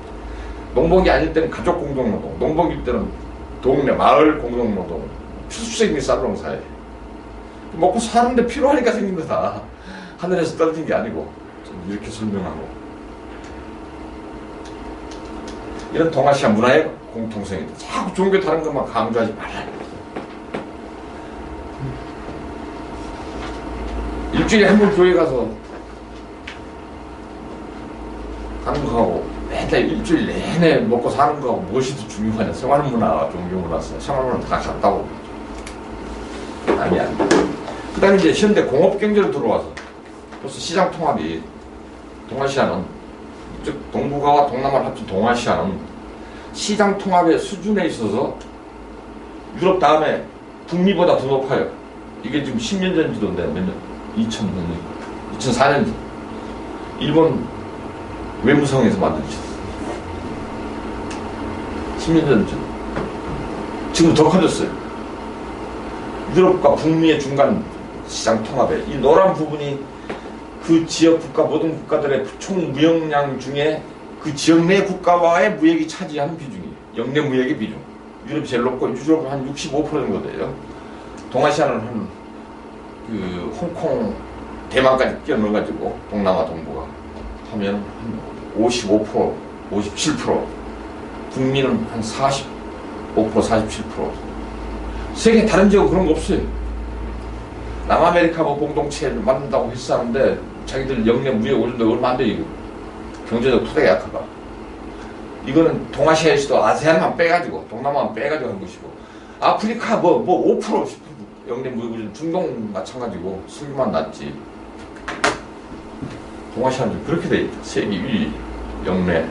농복이 아닐 때는 가족 공동노동, 농복일 때는 동네, 마을 공동노동, 필수적인 쌀농사예요. 먹고 사는데 필요하니까 생긴 거다. 하늘에서 떨어진 게 아니고, 좀 이렇게 설명하고. 이런 동아시아 문화의 공통성이다. 자꾸 종교 다른 것만 강조하지 말라. 일주일에 한 번 교회 가서 하는 거하고 맨날 일주일 내내 먹고 사는 거하고 무엇이 더 중요하냐. 생활문화와 종교문화, 생활문화는 다 같다고. 아니, 아니. 그 다음에 이제 현대 공업경제로 들어와서 벌써 시장 통합이, 동아시아는, 즉 동북아와 동남아를 합친 동아시아는 시장 통합의 수준에 있어서 유럽 다음에 북미보다 더 높아요. 이게 지금 10년 전 지도인데, 몇 년? 2004년 일본 외무성에서 만들어졌어요. 10년 전 지금 더 커졌어요. 유럽과 북미의 중간 시장 통합에 이 노란 부분이 그 지역 국가, 모든 국가들의 총 무역량 중에 그 지역 내 국가와의 무역이 차지하는 비중이에요. 역내 무역의 비중. 유럽이 제일 높고, 유럽은 한 65% 정도 돼요. 동아시아는 한 홍콩, 대만까지 끼어넣어가지고, 동남아, 동북아 하면 한 55%, 57%, 북미는 한 45%, 47%. 세계 다른 지역은 그런 거 없어요. 남아메리카 뭐 공동체를 만든다고 했었는데, 자기들 역내 무역 올린다고 얼마 안 돼, 이거. 경제적 토대가 약하다. 이거는 동아시아에서도 아세안만 빼가지고, 동남아만 빼가지고 한 것이고, 아프리카 5%, 역내 무역, 중동 마찬가지고, 수비만 낮지. 동아시아는 좀 그렇게 돼 있다. 세계 1위 역내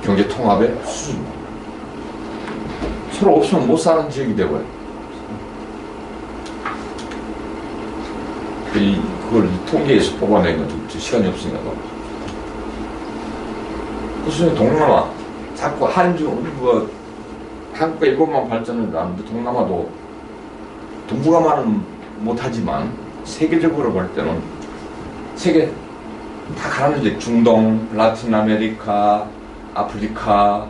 경제 통합의 수준. 서로 없으면 못 사는 지역이 되고요. 그걸 통계에서 뽑아낸 건 시간이 없으니까. 그래서 동남아, 자꾸 한국과 일본만 발전을 하는데, 동남아도 동북아만은 못하지만 세계적으로 볼 때는 세계 다 가라앉아. 중동, 라틴 아메리카, 아프리카,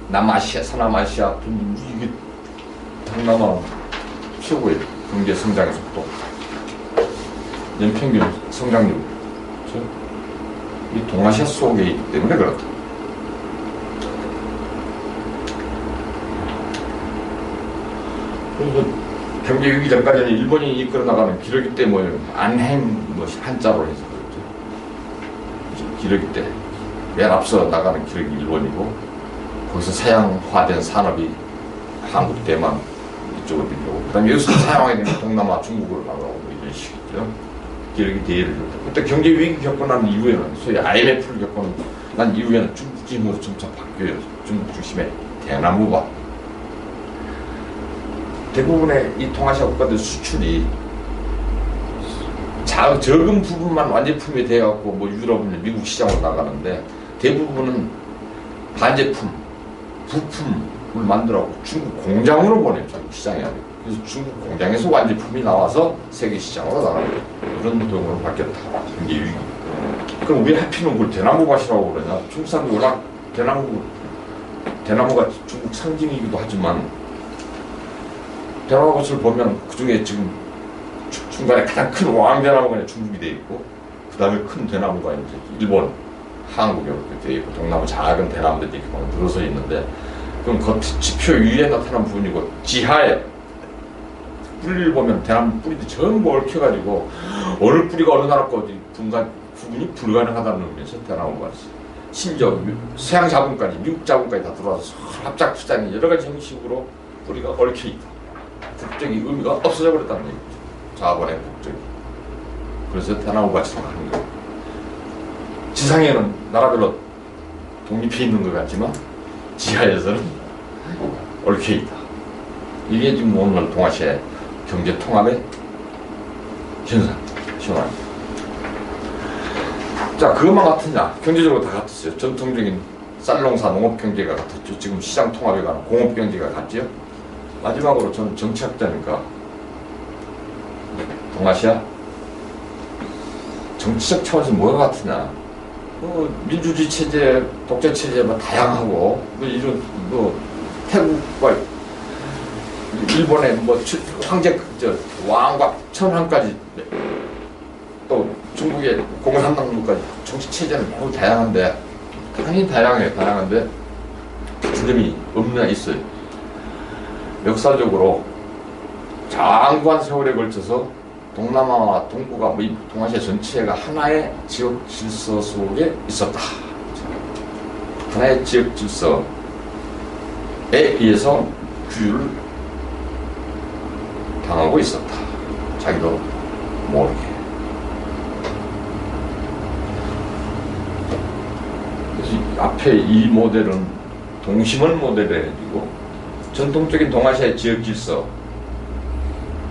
남아시아, 서남아시아, 이게 동남아는 최고의 경제 성장의 속도, 연평균 성장률, 그렇죠? 이 동아시아 속에 있기 때문에 그렇다. 그래서 경제 위기 전까지는 일본이 이끌어 나가는 기러기 때 안행 한자로 해서 그렇죠. 기러기 때 맨 앞서 나가는 기러기 일본이고, 거기서 서양화된 산업이 한국, 대만 이쪽으로 밀려오고, 그 다음에 여기서 사용하게 되면 동남아, 중국으로 나가고 이런 식이죠. 기러기 대회를 줬다. 그때 경제 위기 겪고 난 이후에는, 소위 IMF를 겪고 난 이후에는 중국 중심으로 점차 바뀌어요. 중국 중심의 대나무밭. 대부분의 이 동아시아 국가들 수출이 적은 부분만 완제품이 되어갖고 유럽이나 미국 시장으로 나가는데, 대부분은 반제품, 부품, 만들라고 중국 공장으로 보내요. 중국 시장이 아니고. 그래서 중국 공장에서 완제품이 나와서 세계 시장으로 나가는 그런 도용으로 바뀌었다. 이게 유익. 그럼 왜 하필은 그걸 대나무밭이라고 그러냐? 중국 사람들 워낙 대나무가 중국 상징이기도 하지만 대나무밭을 보면 그 중에 지금 중간에 가장 큰 왕대나무가 중국이 돼 있고 그 다음에 큰 대나무가 이제 일본, 한국 이렇게 돼 있고 동남아 작은 대나무들이 이렇게 늘어서 있는데 그럼 그 지표 위에 나타난 부분이고 지하에 뿌리를 보면 대나무 뿌리도 전부 얽혀가지고 어느 뿌리가 어느 나라 거지 구분이 불가능하다는 의미에서 대나무가 심지어 서양 자본까지 미국 자본까지 다 들어와서 합작 투자니 여러 가지 형식으로 뿌리가 얽혀 있다. 국적이 의미가 없어져 버렸다는 얘기죠. 자본의 국적이. 그래서 대나무밭이라고 하는 거예요. 지상에는 나라별로 독립해 있는 것 같지만 지하에서는 얽혀 있다. 이게 지금 오늘 동아시아 경제 통합의 현황입니다. 자, 그것만 같으냐? 경제적으로 다 같았어요. 전통적인 쌀농사 농업 경제가 같았죠. 지금 시장 통합에 관한 공업 경제가 같죠. 마지막으로 저는 정치학자니까 동아시아 정치적 차원에서 뭐가 같으냐? 민주주의 체제, 독재 체제 뭐 다양하고 이런 태국과 일본의 황제 왕과 천황까지 또 중국의 공산당까지 정치 체제는 매우 다양한데 당연히 다양해요. 다양한데 같은 점이 없나 있어요. 역사적으로 장구한 세월에 걸쳐서 동남아와 동북아, 이 동아시아 전체가 하나의 지역 질서 속에 있었다. 하나의 지역 질서에 의해서 규율을 당하고 있었다. 자기도 모르게. 그래서 앞에 이 모델은 동심원 모델을 해주고 전통적인 동아시아의 지역 질서,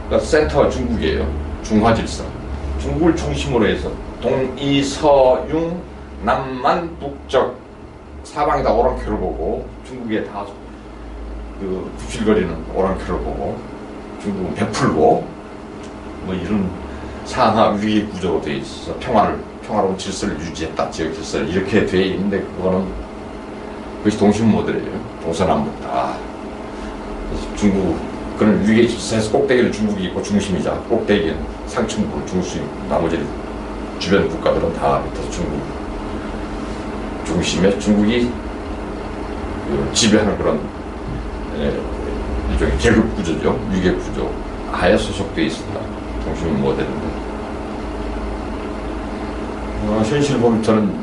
그러니까 센터가 중국이에요. 중화 질서. 중국을 중심으로 해서 동이서융 남만 북적 사방이 다 오랑캐를 보고 중국에 다 구실거리는 오랑캐를 보고 중국은 베풀고 뭐 이런 상하 위의 구조로 되어 있어서 평화로운 질서를 유지했다. 지역 질서를 이렇게 되어 있는데 그것이 동심 모델이에요. 동서남북 다. 그래서 중국 그런 위계 질서에서 꼭대기는 중국이 있고 중심이자 꼭대기는 상층부 중심, 나머지 주변 국가들은 다 밑에서 중국 중심에 중국이 지배하는 그런 일종의 계급 구조죠. 위계 구조 하에 소속되어 있습니다. 동심 모델인데 현실을 보면 저는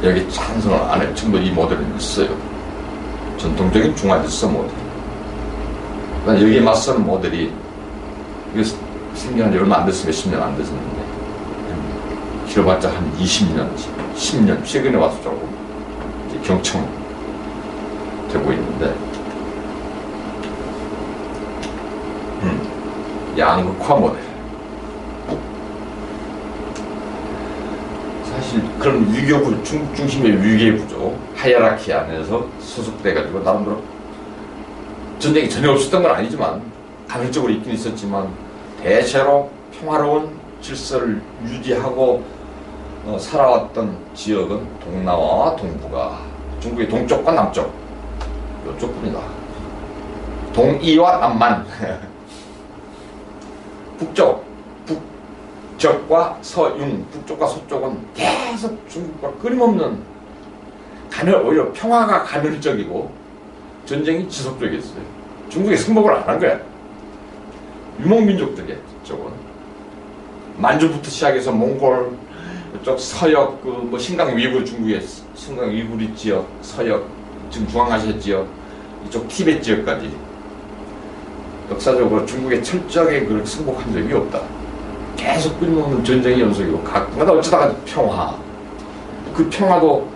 여기 찬성을 안 해요. 지금도 이 모델은 있어요. 전통적인 중화질서 모델. 여기에 맞서는 모델이 이게 생겨난 지 얼마 안 됐어요. 몇십 년 안 됐었는데 길어봤자 한 20년, 10년 최근에 와서 조금 이제 경청되고 있는데 양극화 모델. 사실 그런 위계구 중국 중심의 위계 구조, 하이라키 안에서 소속돼가지고 나름대로 전쟁이 전혀 없었던 건 아니지만 간헐적으로 있긴 있었지만 대체로 평화로운 질서를 유지하고 살아왔던 지역은 동남아와 동북아, 중국의 동쪽과 남쪽 이쪽뿐이다. 동이와 남만 북쪽과 서융, 북쪽과 서쪽은 계속 중국과 끊임없는 오히려 평화가 간헐적이고 전쟁이 지속적이었어요. 중국이 승복을 안 한 거야. 유목민족들이야. 저건 만주부터 시작해서 몽골, 이쪽 서역, 신강 위구르, 중국의 신강 위구르 지역, 서역, 지금 중앙아시아 지역, 이쪽 티베트 지역까지 역사적으로 중국에 철저하게 그렇게 승복한 적이 없다. 계속 끊임없는 전쟁의 연속이고 가끔가다 어쩌다가 평화. 그 평화도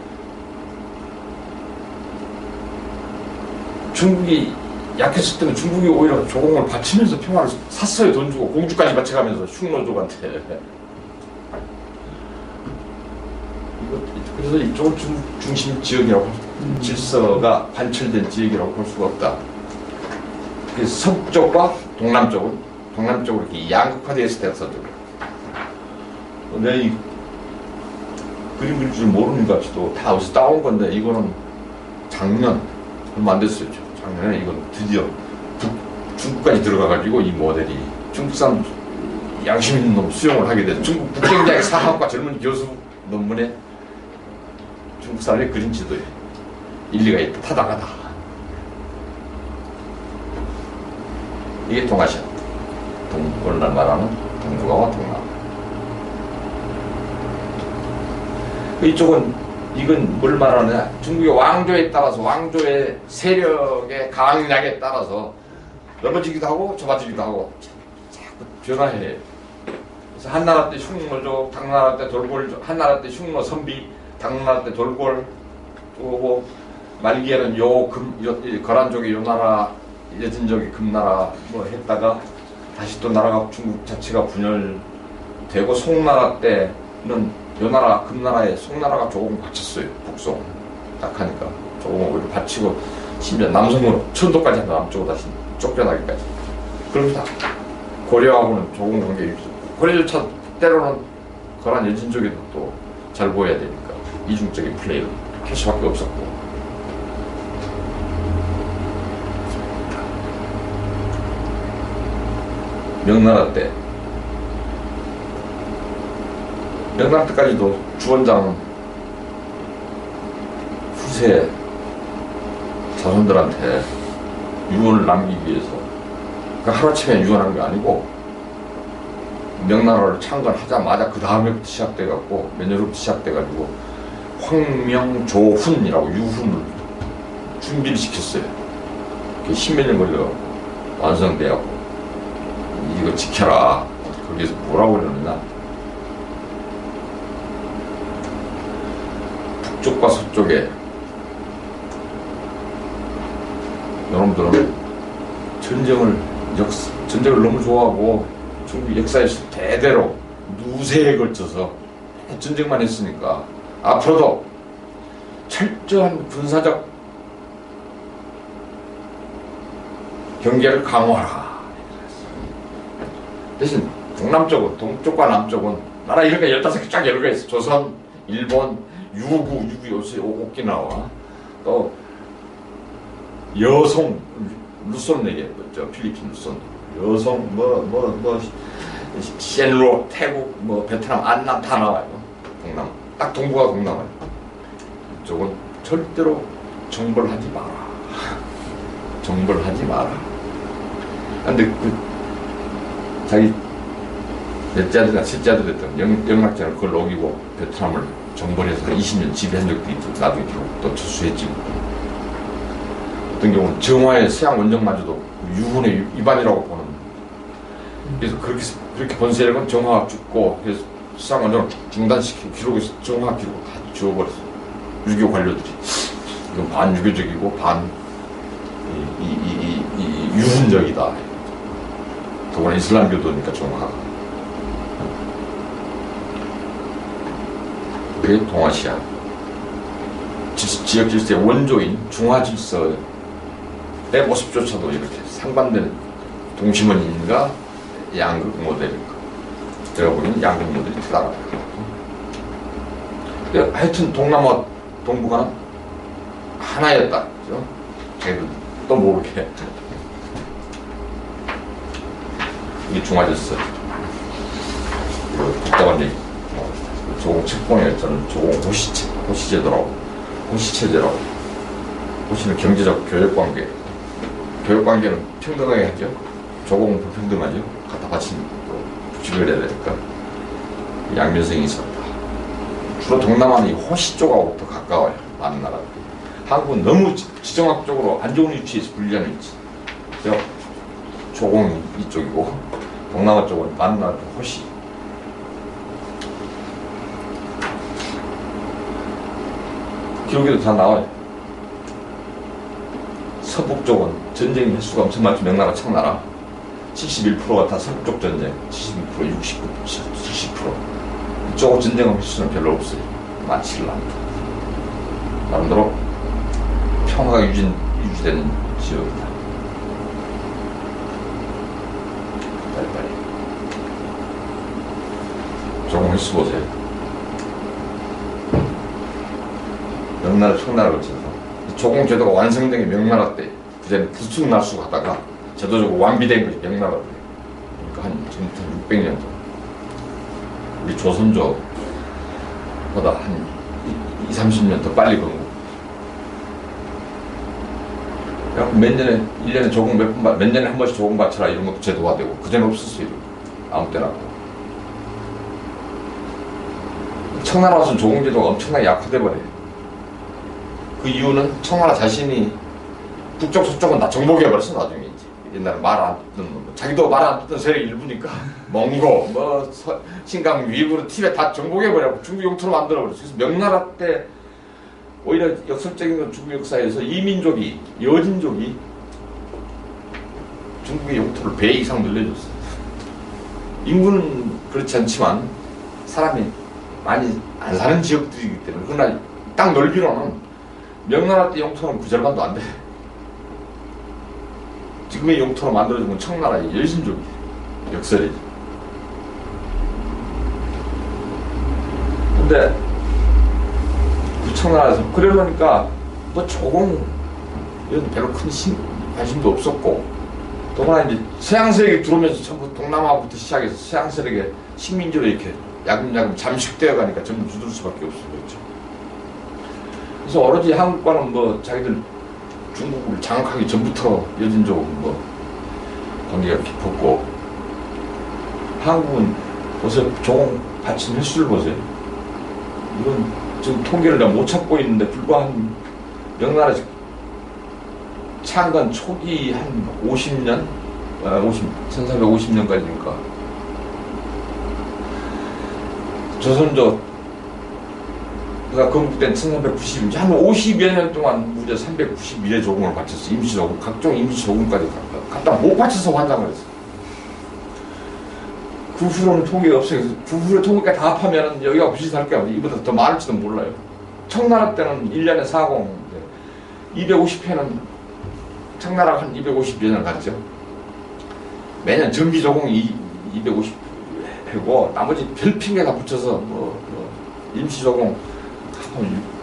중국이 약했을 때는 중국이 오히려 조공을 바치면서 평화를 샀어요. 돈 주고 공주까지 바쳐가면서 흉노족한테. 그래서 이쪽은 중심 지역이라고 질서가 관철된 지역이라고 볼 수가 없다. 그래서 서쪽과 동남쪽은 동남쪽으로 이렇게 양극화되어 있을 때가 서쪽. 내가 이 그림 그릴 줄 모르는 것 같이도 다 어디서 따온 건데 이거는 작년 얼마 안 됐어요. 작년에 이건 드디어 중국까지 들어가가지고 이 모델이 중국 사람 양심 있는 놈 수용을 하게 돼서 중국 국경대학 사학과 젊은 교수 논문에 중국 사람의 그림 지도에 일리가 있다, 타당하다. 이게 동아시아. 오늘날 말하는 동북아와 동남. 이쪽은 이건 뭘 말하느냐? 중국의 왕조에 따라서 왕조의 세력의 강약에 따라서 넓어지기도 하고 좁아지기도 하고 자꾸 변화해. 그래서 한나라 때 흉노족, 당나라 때 돌골, 한나라 때 흉노 선비, 당나라 때 돌골, 또 말기에는 거란족이 요 나라, 여진족이 금나라 뭐 했다가 다시 또 나라가 중국 자체가 분열되고 송나라 때는 요 나라 금나라에 송나라가 조금 받쳤어요. 북송 딱 하니까 조금 오히려 받치고 심지어 남성으로 천도까지 한다. 남쪽으로 다시 쫓겨나기까지. 그러면서 고려하고는 조금 관계가 있죠. 고려조차 때로는 거란 여진족에도 또 잘 보여야 되니까 이중적인 플레이를 할 수밖에 없었고. 명나라 때까지도 주원장은 후세 자손들한테 유언을 남기기 위해서 하루아침에 유언한 게 아니고 명나라를 창건하자마자 그 다음에부터 시작돼갖고 몇 년부터 시작돼가지고 황명조훈이라고 유훈을 준비를 시켰어요. 그게 10몇 년 걸려갖고 완성돼갖고 이거 지켜라. 거기에서 뭐라고 그러느냐? 북쪽과 서쪽에 여러분들은 전쟁을 너무 좋아하고 중국 역사에서 대대로 누세에 걸쳐서 전쟁만 했으니까 앞으로도 철저한 군사적 경계를 강화하라. 대신 동남쪽은, 동쪽과 남쪽은 나라 이름이 15개 쫙 여러 개 있어. 조선, 일본, 유구 요새 오키나와 또 여성 루손 얘기했죠. 필리핀 루손 여성 시엔로 태국 베트남 안남 다 나와요. 동남 딱 동북아 동남아. 이쪽은 절대로 정벌하지 마라. 정벌하지 마라. 근데 자기 넷째 아들이나 셋째 아들 됐던 영락장을 그걸 녹이고 베트남을 정벌해서 20년 지배한 적도 있고 나중에 또 철수했지. 어떤 경우는 정화의 서양 원정마저도 유훈의 위반이라고 보는. 그래서 그렇게 본 세력은 정화가 죽고 그래서 서양 원정을 중단시키고 기록에서 정화 기록을 다 지워버렸어. 유교 관료들이. 이건 반유교적이고 반 유훈적이다. 더구나 이슬람교도니까 정화가. 그게 동아시아. 지역 질서의 원조인 중화 질서의 모습조차도 이렇게 상반되는 동심원인가 양극 모델인가. 제가 보기에는 양극 모델이 크다라고. 하여튼 동남아, 동북아는 하나였다. 그죠? 걔들 또 모르게. 이게 중화 질서. 복잡한 얘기. 조공 책봉에 저는 조공 호시제도라고. 호시체제라고. 호시는 경제적 교역관계. 교역관계는 평등하게 하죠. 조공은 불평등하죠. 갖다 바치는 부칙을 해야 되니까. 양면성이 있었다. 주로 동남아는 이 호시 쪽하고 더 가까워요. 많은 나라들. 한국은 너무 지정학적으로 안 좋은 위치에서 분리하는 위치. 그래서 조공이 이쪽이고 동남아 쪽은 많은 나라들 호시. 기록에도 다 나와요. 서북 쪽은 전쟁 횟수가 엄청 많죠. 명나라, 청나라. 71%가 다 서북쪽 전쟁. 76%, 69%, 70%. 이쪽은 전쟁 횟수는 별로 없어요. 많지를 않다. 나름대로 평화가 유지되는 지역이다. 빨리빨리. 조금 해보세요. 명나라, 청나라 거쳐서 조공 제도가 완성된 게 명나라 때, 그전에 부승나수 하다가 제도적으로 완비된 것이 명나라 때. 그러니까 한 지금부터 600년 전. 우리 조선조보다 한 20-30년 더 빨리 건국. 몇 년에, 1년에 조공 몇 년에 한 번씩 조공 바쳐라 이런 것도 제도가 되고, 그전에 없었어요. 아무 때나. 청나라 와서는 조공 제도가 엄청나게 약화돼 버려요. 그 이유는 청나라 자신이 북쪽 서쪽은 다 정복해버렸어. 나중에 이제 옛날에 말 안 듣는 뭐, 자기도 말 안 듣던 세력이 일부니까 몽고 뭐 신강 위구르 티베트 다 정복해버려고 중국 영토로 만들어버렸어. 그래서 명나라 때 오히려 역설적인 건 중국 역사에서 이 민족이, 여진족이 중국의 영토를 배 이상 늘려줬어. 인구는 그렇지 않지만 사람이 많이 안 사는 지역들이기 때문에. 그러나 땅 넓이로는 명나라 때 영토는 그 절반도 안 돼. 지금의 영토로 만들어진 건 청나라의 여신족이 역설이지. 근데 그 청나라에서 그러니까 뭐 조공 이런 별로 큰 관심도 없었고, 더구나 이제 서양 세력이 들어오면서 전부 동남아부터 시작해서 서양 세력의 식민지로 이렇게 야금야금 잠식되어 가니까 전부 주들 수밖에 없었죠. 그래서 오로지 한국과는 뭐 자기들 중국을 장악하기 전부터 여진족은 뭐 관계가 깊었고, 한국은 보세요. 조공 바친 횟수를 보세요. 이건 지금 통계를 내가 못 찾고 있는데 불과 한 명나라 창건 초기 한 50년? 1450년까지니까 조선조 가 건국된 1390년, 한 50여 년 동안 무려 392회 조공을 바쳤어. 임시조공, 각종 임시조공까지 갖다 못 바쳐서 환장을 했어. 그 후로는 통계가 없어요. 그 후로 통계까지 다 합하면 여기가 비슷할 거야. 이보다 더 많을지도 몰라요. 청나라 때는 1년에 40, 250회는 청나라가 한 250여 년 갔죠. 매년 정기조공이 250회고 나머지 별 핑계 다 붙여서 임시조공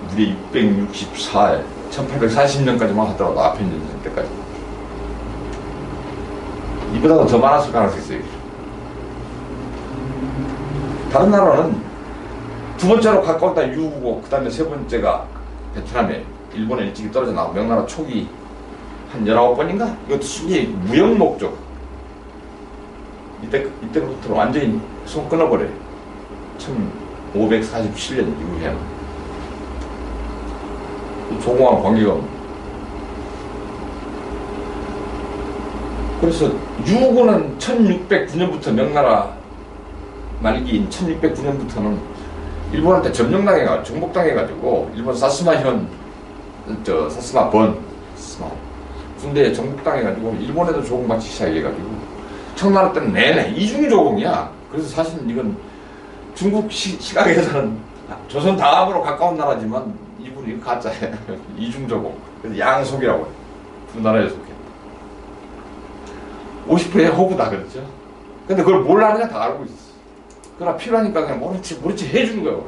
무려 664회 1840년까지만 하더라도 아편 전쟁 때까지. 이보다 더 많았을 가능성이 있어요. 다른 나라는 두 번째로 가까웠다 유구고, 그 다음에 세 번째가 베트남에 일본에 일찍이 떨어져 나오고, 명나라 초기 한 19번인가? 이것도 순위 무역 목적. 이때부터 완전히 손 끊어버려요. 1547년 이후에는. 조공하고 관계가 없는. 그래서 유구는 1609년부터 명나라 말기인 1609년부터는 일본한테 점령당해가지고 정복당해가지고 일본 사스마현 사스마번 군대에 정복당해가지고 일본에도 조공받기 시작해가지고 청나라 때는 내내 이중 조공이야. 그래서 사실은 이건 중국 시각에서는 조선 다음으로 가까운 나라지만 이분 이거 가짜예요. 이중조공. 그래서 양속이라고 해요. 두 나라에 속해. 50%의 호구다 그랬죠. 근데 그걸 뭘 하느냐 다 알고 있어. 그러나 필요하니까 그냥 모르지 해주는 거예요.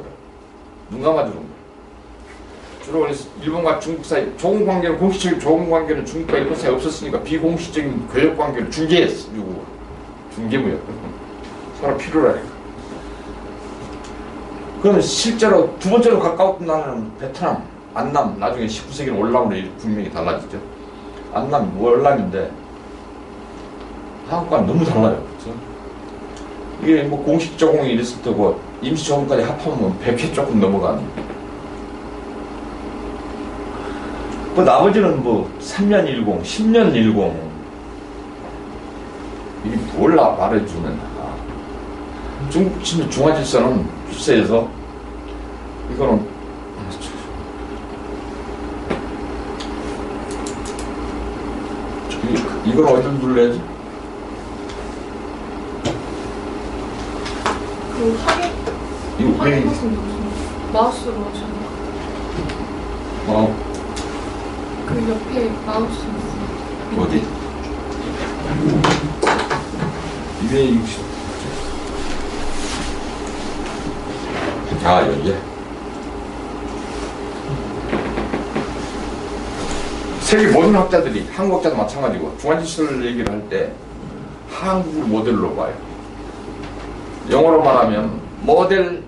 눈 감아주는 거예요. 주로 그래서 일본과 중국 사이 조공 관계는, 공식적인 조공 관계는 중국과 일본 사이에 없었으니까 비공식적인 교역 관계를 중개했어. 중개무역. 서로 필요로 하니까. 그러면 실제로 두 번째로 가까웠던 나라는 베트남, 안남, 나중에 19세기는 월남으로 분명히 달라지죠. 안남, 월남인데 한국과는 너무 달라요. 그렇죠? 이게 뭐 공식 조공이 이랬을 때고 임시 조공까지 합하면 100회 조금 넘어가는. 뭐 나머지는 뭐 3년 10, 10년 10. 이게 뭘 말해주면 중국 중화질서는 주세에서 이거는 이걸 어디를 눌러야지? 그 확인하시면 마우스로 하셔야 그 옆에 마우스 있어요. 어디? 260. 아, 여기에. 세계 모든 학자들이, 한국 학자도 마찬가지고, 중환질서를 얘기를 할 때 한국을 모델로 봐요. 영어로 말하면 모델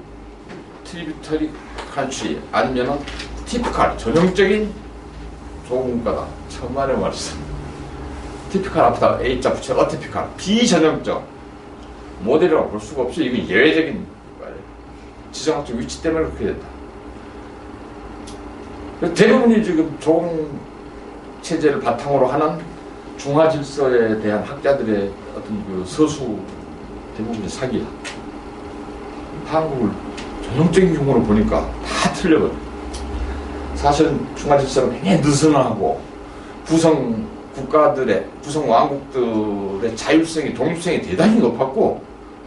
트리뷰터리 컨트리 아니면은 티피칼 전형적인 조국문과다. 천만에 말씀. 티피칼 앞에다 A자 붙여 어티피칼 비전형적 모델이라고 볼 수가 없어요. 이건 예외적인 거예요. 지정학적 위치 때문에 그렇게 됐다. 대부분이 지금 조공 체제를 바탕으로 하는 중화 질서에 대한 학자들의 어떤 그 서수 대부분이 사기야. 한국을 전형적인 경우로 보니까 다 틀려버려. 사실은 중화 질서는 굉장히 느슨하고 구성 국가들의 구성 왕국들의 자율성이 독립성이 대단히 높았고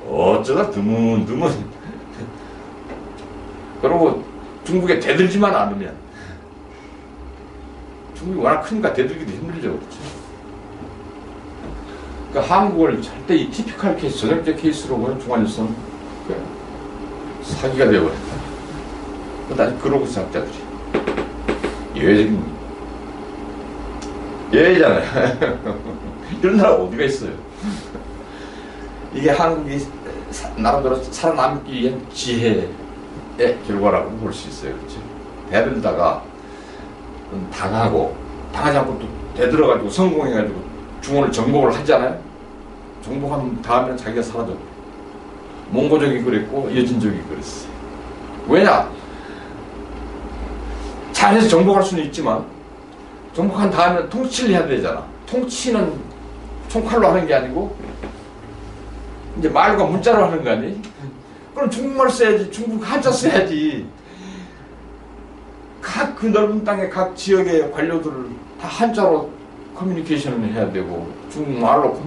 어쩌다 드문드문 그리고 중국에 대들지만 않으면 중국이 워낙 크니까 대들기도 힘들죠. 그렇죠? 그러니까 한국을 절대 이 티피컬 케이스, 전형적 케이스로 보는 중화질서는 사기가 되어버렸다. 그런데 그러고 있어 학자들이. 예외적인 예외잖아요. 이런 나라 어디가 있어요. 이게 한국이 나름대로 살아남기 위한 지혜의 결과라고 볼 수 있어요. 그렇죠? 대들다가 당하지 않고 또 되들어가지고 성공해가지고 중원을 정복을 하잖아요. 정복한 다음에 자기가 사라져. 몽고족이 그랬고 여진족이 그랬어요. 왜냐? 잘해서 정복할 수는 있지만 정복한 다음에 통치를 해야 되잖아. 통치는 총칼로 하는 게 아니고 이제 말과 문자로 하는 거 아니? 그럼 중국말 써야지. 중국 한자 써야지. 각 그 넓은 땅의 각 지역의 관료들을 다 한자로 커뮤니케이션을 해야 되고 중국말로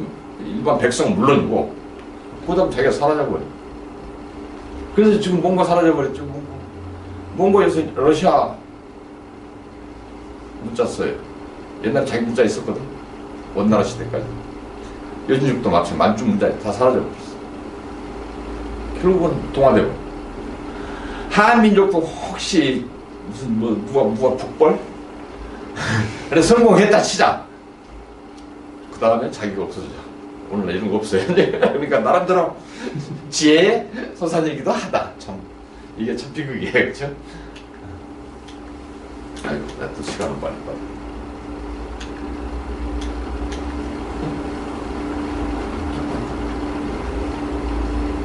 일반 백성은 물론이고 그다음 자기가 사라져버려. 그래서 지금 몽고 사라져버렸죠. 몽고에서 러시아 문자 써요. 옛날에 자기 문자 있었거든. 원나라 시대까지. 여진족도 마찬가지 만주 문자 다 사라져버렸어. 결국은 동화되고. 한민족도 혹시 무슨 누가 북벌? 그래서 성공했다 치자. 그 다음에 자기가 없어져. 오늘날 이런 거 없어요. 그러니까 나름대로 지혜의 소산이기도 하다. 참 이게 참 비극이에요, 그렇죠? 아이고, 나 또 시간은 빨리.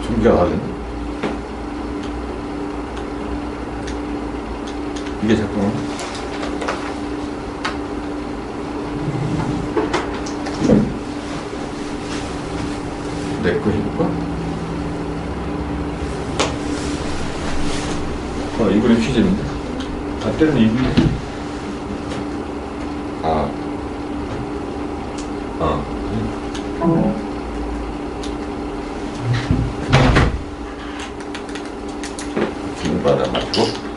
준비가 다 됐네. 이게 잠깐만. 내 거 해볼까? 이번에 퀴즈인데. 다 때는 이분이. 중간에 맞고.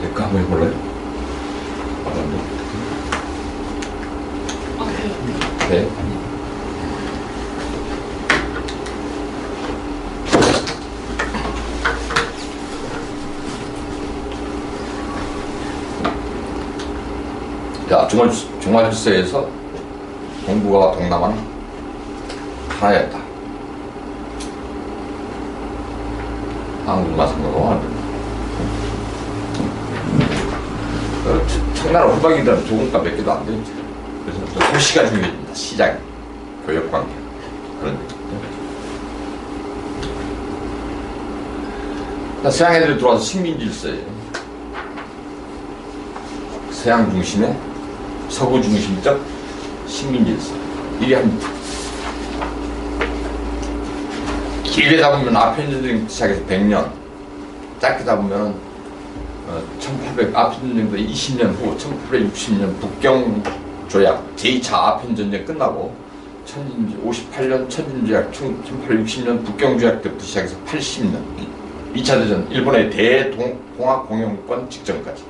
내거 한번 해볼래요? 네. 자, 중화질서에서 동북아와 동남아는 하나였다. 한국만 생각하고 하는 거야. 청나라 후방이라는 조금가 몇 개도 안 되지. 그래서 도시가 중요해진다. 시장, 교역관계 그런 데. 서양 애들이 들어와서 식민질서예요. 서양 중심의 서구 중심적 식민질서. 이게 한 길게 잡으면 아편전쟁 시작해서 100년, 짧게 잡으면 1800 아편전쟁도 20년 후 1860년 북경 조약 제2차 아편 전쟁 끝나고 1958년 천진조약, 1860년 북경조약 때부터 시작해서 80년 2차 대전 일본의 대동학공영권 직전까지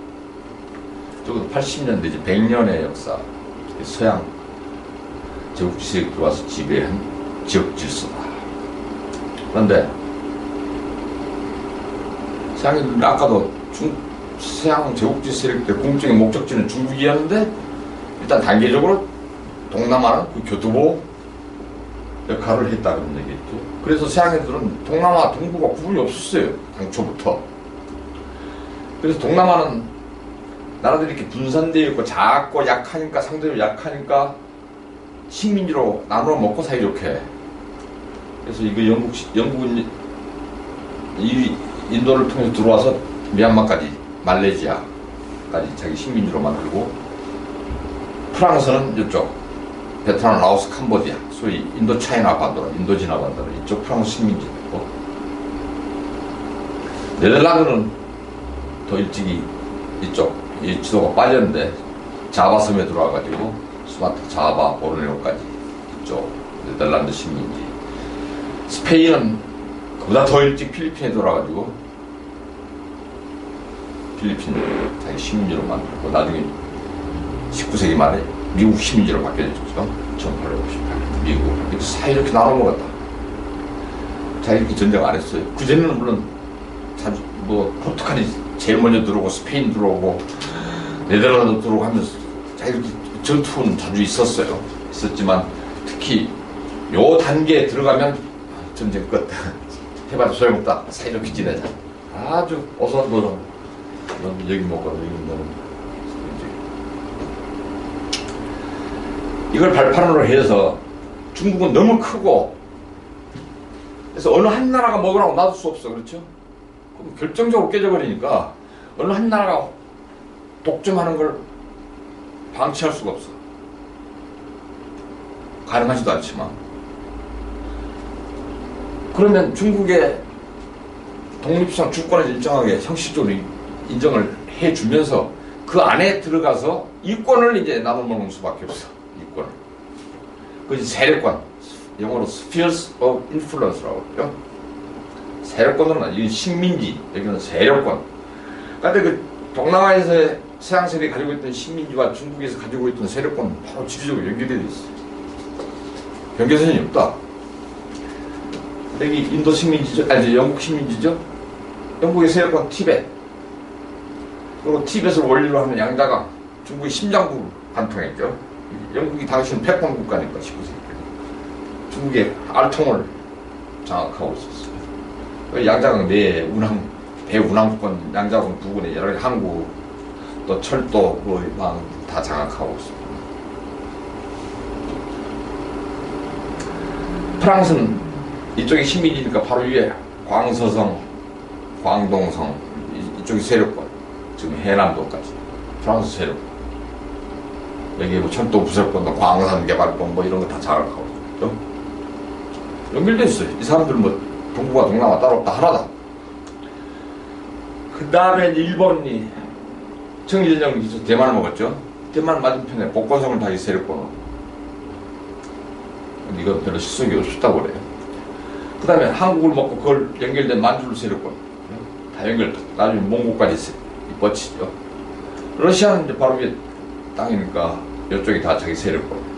적어도 80년 내지 100년의 역사 서양 제국주의 세력이 들어와서 지배한 지역 질서다. 그런데 서양인들은 아까도 서양 제국주의 세력들 공적인 목적지는 중국이었는데 일단 단계적으로 동남아는 그 교두보 역할을 했다는 얘기죠. 그래서 서양인들은 동남아 동부가 구분이 없었어요. 당초부터. 그래서 동남아는 나라들이 이렇게 분산되어 있고 작고 약하니까 상대적으로 약하니까 식민지로 나눠 먹고 사이좋게. 그래서 이거 영국은 이 인도를 통해서 들어와서 미얀마까지 말레이시아까지 자기 식민지로 만들고 프랑스는 이쪽 베트남, 라오스, 캄보디아 소위 인도차이나 반도로 인도지나 반도로 이쪽 프랑스 식민지고 네덜란드는 더 일찍이 이쪽 이 지도가 빠졌는데 자바섬에 들어와가지고 수마트라, 자바, 보르네오까지 이쪽 네덜란드 식민지. 스페인은 그보다 더 일찍 필리핀에 들어와가지고 필리핀 자기 식민지로 만들고 나중에 19세기 말에 미국 식민지로 바뀌어졌죠. 1858년 미국 이렇게 사이 이렇게 나눠 먹었다. 자 이렇게 전쟁 안 했어요. 그전에는 물론 자주 뭐 포르투갈이 제일 먼저 들어오고 스페인 들어오고 네덜란드 들어오고 하면서 자 이렇게 전투는 자주 있었지만 특히 요 단계에 들어가면 전쟁 끝. 해봐도 소용없다. 사이좋게 지내자. 아주 어선도선. 여기 먹고 여기 먹고. 이걸 발판으로 해서 중국은 너무 크고 그래서 어느 한 나라가 먹으라고 놔둘 수 없어. 그렇죠? 그럼 결정적으로 깨져버리니까 어느 한 나라가 독점하는 걸 방치할 수가 없어. 가능하지도 않지만 그러면 중국의 독립성 주권을 일정하게 형식적으로 인정을 해주면서 그 안에 들어가서 이권을 이제 나눠먹는 수밖에 없어. 이권을. 그것이 세력권. 영어로 spheres of influence라고 그러죠. 세력권은 이 식민지, 여기는 세력권. 그런데 그 동남아에서의 서양 세력이 가지고 있던 식민지와 중국에서 가지고 있던 세력권은 바로 지리적으로 연결되어 있어. 경계선이 없다. 여기 인도 식민지죠, 아니 영국 식민지죠. 영국의 세력권 티벳. 그리고 티벳을 원리로 하는 양자강, 중국의 심장부를 관통했죠. 영국이 당시는 패권 국가니까 19세기. 중국의 알통을 장악하고 있었어요. 양자강 내 대운항권 양자강 부근에 여러 가지 항구, 또 철도, 다 장악하고 있습니다. 프랑스는 이쪽이 식민지니까 바로 위에 광서성, 광동성, 이쪽이 세력권, 지금 해남도까지 프랑스 세력권. 여기에 뭐 철도 부설권도 광산 개발권 뭐 이런 거 다 장악하고 있죠. 연결돼 있어요. 이 사람들은 뭐 동부와 동남아 따로 없다 하나다. 그 다음에 이제 일본이 청일전쟁 대만을 먹었죠. 대만 맞은편에 복건성을 다시 세력권으로. 이건 별로 실속이 없었다고 그래요. 그 다음에 한국을 먹고 그걸 연결된 만주를 세력권 다 연결, 나중에 몽고까지 뻗치죠. 러시아는 이제 바로 위에 땅이니까 이쪽이 다 자기 세력권.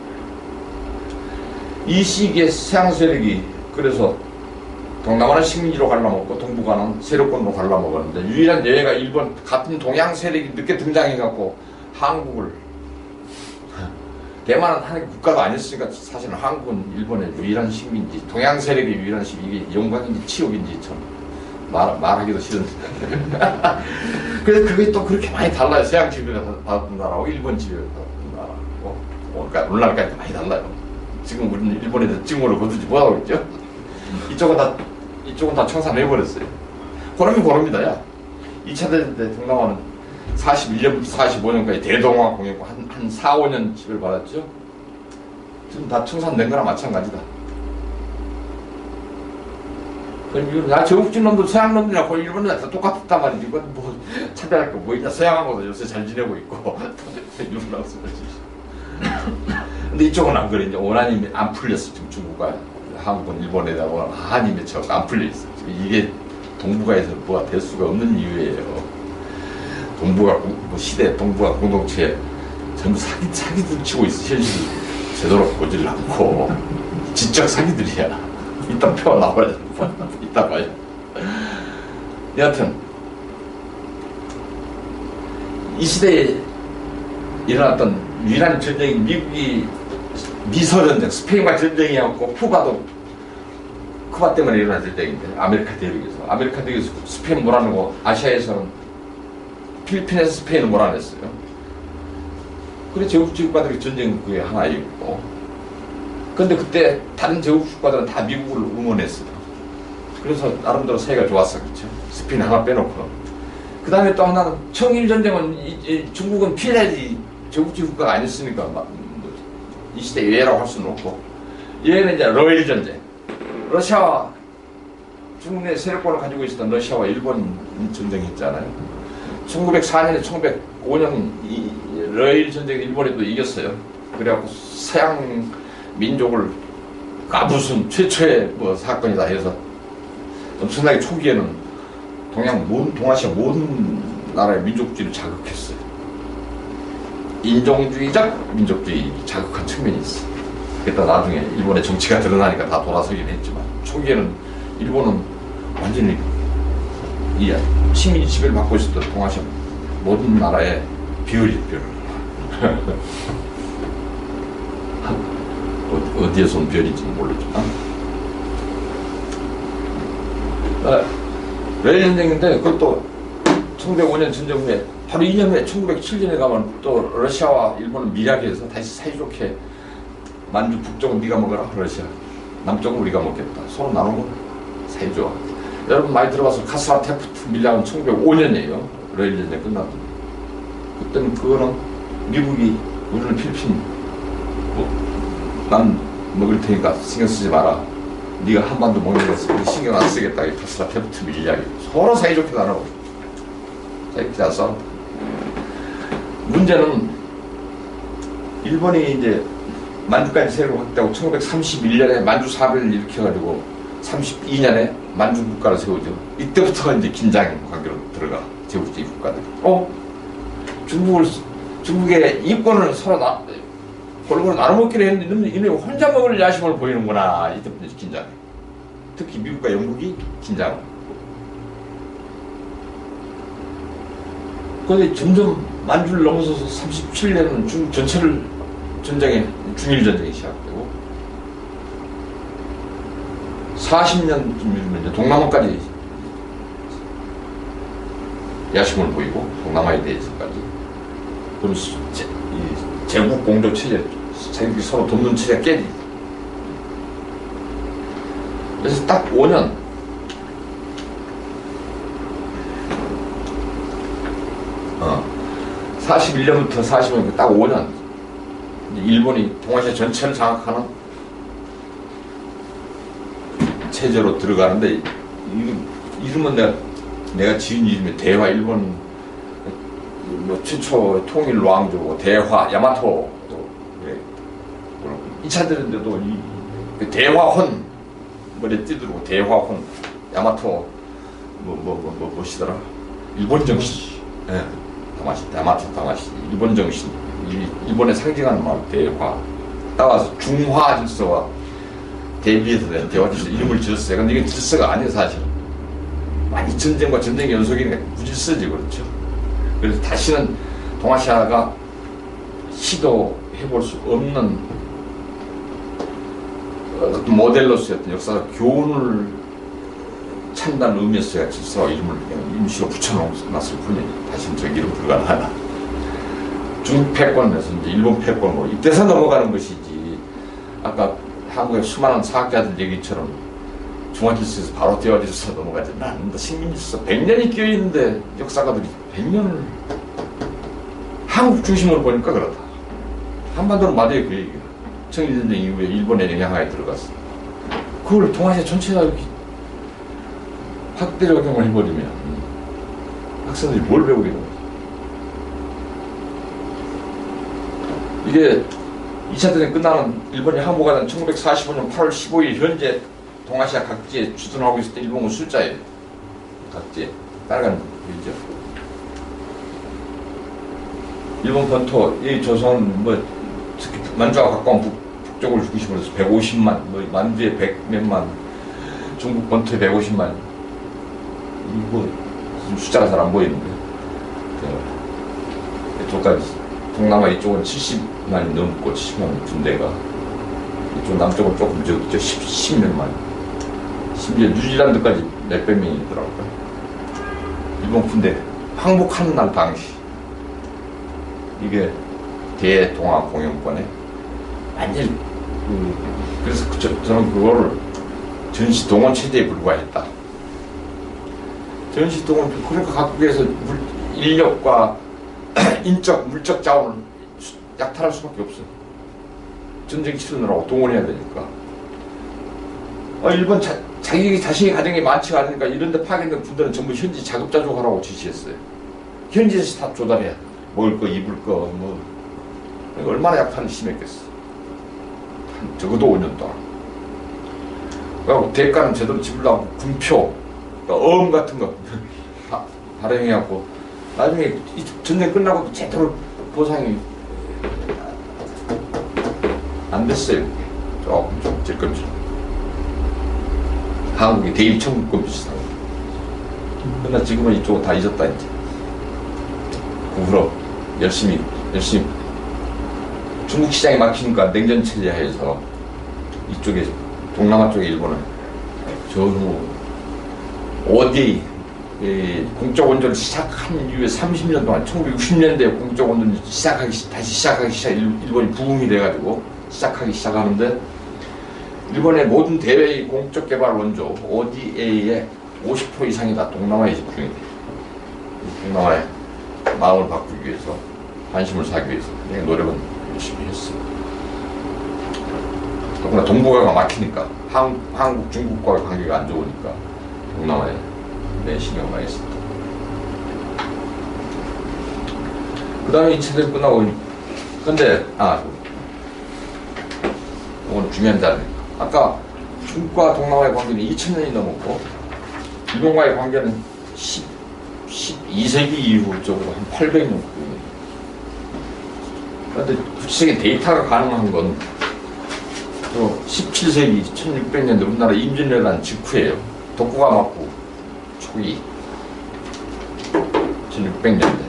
이 시기에 서양 세력이 그래서 동남아는 식민지로 갈라먹고 동북아는 세력권으로 갈라먹었는데 유일한 예외가 일본, 같은 동양 세력이 늦게 등장해갖고 한국을, 대만은 하나의 국가가 아니었으니까 사실은 한국은 일본의 유일한 식민지, 동양 세력의 유일한 식민지, 이게 영광인지 치욕인지 참 말하기도 싫은데. 그래서 그게 또 그렇게 많이 달라요. 서양 지배를 받았던 나라하고 일본 지배를 받았던 나라하고. 그러니까 오늘날까지 많이 달라요. 지금 우리는 일본에 대해서 증오를 거두지 못하고 있죠. 이쪽은 다 청산해버렸어요. 그러면 그럽니다. 야. 2차 대전 때 동남아는 41년부터 45년까지 대동아 공영권 한 4, 5년 지배를 받았죠. 지금 다 청산된 거나 마찬가지다. 야, 제국진 놈들, 서양 놈들이나 거의 일본이나 다 똑같단 말이지. 이건 뭐, 차별할 거 뭐 있냐. 서양하고도 요새 잘 지내고 있고. 일본하고 근데 이쪽은 안 그래. 이제 원한이 안 풀렸어. 지금 중국과 한국은 일본에다가 한이 맺혀서 안 풀려 있어. 이게 동북아에서 뭐가 될 수가 없는 이유예요. 동북아 뭐 시대, 동북아 공동체 전부 사기들 치고 있어. 현실 제대로 보질 않고 지적 사기들이야. 이따 표 나와야 이따 봐요. 여하튼 이 시대에 일어났던 유일한 전쟁이 미국이 미소전쟁, 스페인과 전쟁이었고 쿠바 때문에 일어난 전쟁인데 아메리카 대륙에서 스페인 몰아내고 아시아에서는 필리핀에서 스페인을 몰아냈어요. 그래 제국주의국가들의 전쟁 그게 하나였고, 근데 그때 다른 제국주의국가들은 다 미국을 응원했어요. 그래서 나름대로 사이가 좋았어. 그렇죠? 스페인 하나 빼놓고. 그 다음에 또 하나는 청일전쟁은 중국은 피해야지 제국주의 국가가 아니었으니까 이 시대 예외라고 할 수는 없고, 얘는 이제 러일전쟁, 러시아와 중국 내 세력권을 가지고 있었던 러시아와 일본 전쟁이 있잖아요. 1904년에 1905년 이 러일전쟁 일본에도 이겼어요. 그래갖고 서양 민족을 까부순 최초의 뭐 사건이다 해서 엄청나게 초기에는 동아시아 모든 나라의 민족주의를 자극했어요. 인종주의적 민족주의 자극한 측면이 있어. 그랬다 나중에 일본의 정치가 드러나니까 다 돌아서긴 했지만, 초기에는 일본은 완전히 이 식민지 지배를 받고 있었던 동아시아 모든 나라의 비열이 어디에서 온 별인지는 모르지만 러일전쟁인데, 그것도 1905년 전쟁 후에 바로 2년 후에 1907년에 가면 또 러시아와 일본은 밀약해서 다시 사이좋게 만주 북쪽은 네가 먹어라 러시아, 남쪽은 우리가 먹겠다, 서로 나누고 사이좋아. 여러분 많이 들어봐서 카스라 테프트 밀약은 1905년이에요 러일전쟁 끝나고. 그때는 그거는 미국이 우리는 필리핀 난 먹을 테니까 신경 쓰지 마라, 네가 한반도 먹는 거 신경 안 쓰겠다. 이 카스라 테프트 밀약이 서로 사이좋게 나누고 사이좋게 안 싸워. 문제는 일본이 이제 만주까지 세력을 확대하고 1931년에 만주 사변을 일으켜가지고 32년에 만주 국가를 세우죠. 이때부터 이제 긴장 관계로 들어가 제국주의 국가들. 중국의 이권을 서로 골고루 나눠먹기로 했는데 이놈이 혼자 먹을 야심을 보이는구나. 이때부터 긴장. 특히 미국과 영국이 긴장. 그런데 점점 만주를 넘어서서 37년은 중국 전체를 중일전쟁이 시작되고, 40년쯤이면 이제 동남아까지 야심을 보이고, 동남아에 대해서까지. 그럼 제국 공조 체제, 자기들이 서로 돕는 체제가 깨지. 그래서 딱 5년, 어, 41년부터 45년, 딱 5년, 일본이 동아시아 전체를 장악하는 체제로 들어가는데, 이름은 내가 지은 이름이 대화, 일본 뭐 최초 통일 왕조고 대화, 야마토, 또 2차 대전인데도 그 대화혼 머리에 띠들고 대화혼, 야마토 뭐시더라? 일본 정신. 예, 야마토 다마시, 일본 정신, 일본에 상징하는 말 대화. 따라서 중화 질서와 대비해서 된 대화 질서 이름을 지었어요. 근데 이게 질서가 아니에요, 사실은. 많이 전쟁과 전쟁의 연속이니까 무질서지, 그렇죠. 그래서 다시는 동아시아가 시도해볼 수 없는 어떤 모델로서의 어떤 역사적 교훈을 찬다는 의미에서야 질서와 이름을 그냥 임시로 붙여놨을 뿐이에요. 다시는 저 이름 불가능하다. 중국 패권에서 이제 일본 패권으로 이때서 넘어가는 것이지, 아까 한국의 수많은 사학자들 얘기처럼 중화질서에서 바로 대화질서 넘어가지는 않는다. 식민지서 100년이 끼어있는데 역사가들이 100년을 한국 중심으로 보니까 그렇다. 한반도는 맞아요, 그 얘기가. 청일전쟁 이후에 일본의 영향하에 들어갔어. 그걸 동아시아 전체가 이렇게 확대 적용을 해버리면 학생들이 뭘 배우게 되는 거지. 이게 2차 대전 끝나는 일본이 항복하던 1945년 8월 15일 현재 동아시아 각지에 주둔하고 있을 때 일본군 숫자예요. 각지에. 빨간 보이죠? 일본 본토, 이 조선, 뭐, 특히 만주와 가까운 북쪽을 중심으로 해서 150만, 뭐, 만주에 100몇만, 중국 본토에 150만. 이거, 숫자가 잘 안 보이는데. 이쪽까지, 동남아 이쪽은 70만이 넘고, 70만 군대가. 이쪽 남쪽은 조금 적죠. 10몇만. 심지어 뉴질랜드까지 몇백 명이더라고요. 일본 군대 항복하는 날 당시. 이게 대동아 공영권에 완전히 그래서 저는 그거를 전시동원 체제에 불과했다. 전시동원 그러니까 각국에서 인력과 인적 물적 자원을 약탈할 수밖에 없어. 전쟁 치르느라고 동원해야 되니까. 일본 자기 자신이 가진 게 많지가 않으니까 이런 데 파견된 군대는 전부 현지 자급자족하라고 지시했어요. 현지에서 다 조달해야 먹을 거, 입을 거, 뭐. 그러니까 얼마나 약탈이 심했겠어. 적어도 5년 동안. 그리고 대가는 제대로 지불하고, 군표, 그러니까 어음 같은 거 발행해갖고, 나중에 이 전쟁 끝나고도 제대로 보상이 안 됐어요. 조금 찔끔찔끔. 한국이 대일 청구권 비슷하고. 그러나 지금은 이쪽은 다 잊었다, 이제. 그 후로 열심히 중국 시장이 막히니까 냉전 체제하에서 이쪽에 동남아 쪽에 일본은 전후 어디 공적 원조를 시작한 이후에 30년 동안 1960년대에 공적 원조를 다시 시작하기 시작 일본이 부흥이 돼가지고 시작하는데 일본의 모든 대외의 공적 개발 원조 ODA의 50% 이상이 다 동남아에 집중이 돼. 동남아에 마음을 바꾸기 위해서, 관심을 사기 위해서 굉장히 노력은 열심히 했어요. 더구나 동북아가 막히니까, 한국, 중국과의 관계가 안 좋으니까 동남아에 내 신경 많이 썼다. 그 다음에 2차 대전 끝나고, 근데, 이건 중요한 자리. 아까 중국과 동남아의 관계는 2000년이 넘었고, 일본과의 관계는 12세기 이후 쪽으로 한 800년. 그런데 구체적인 데이터가 가능한 건 17세기 1600년대 우리나라 임진왜란 직후예요. 도쿠가마쿠 초기 1600년대.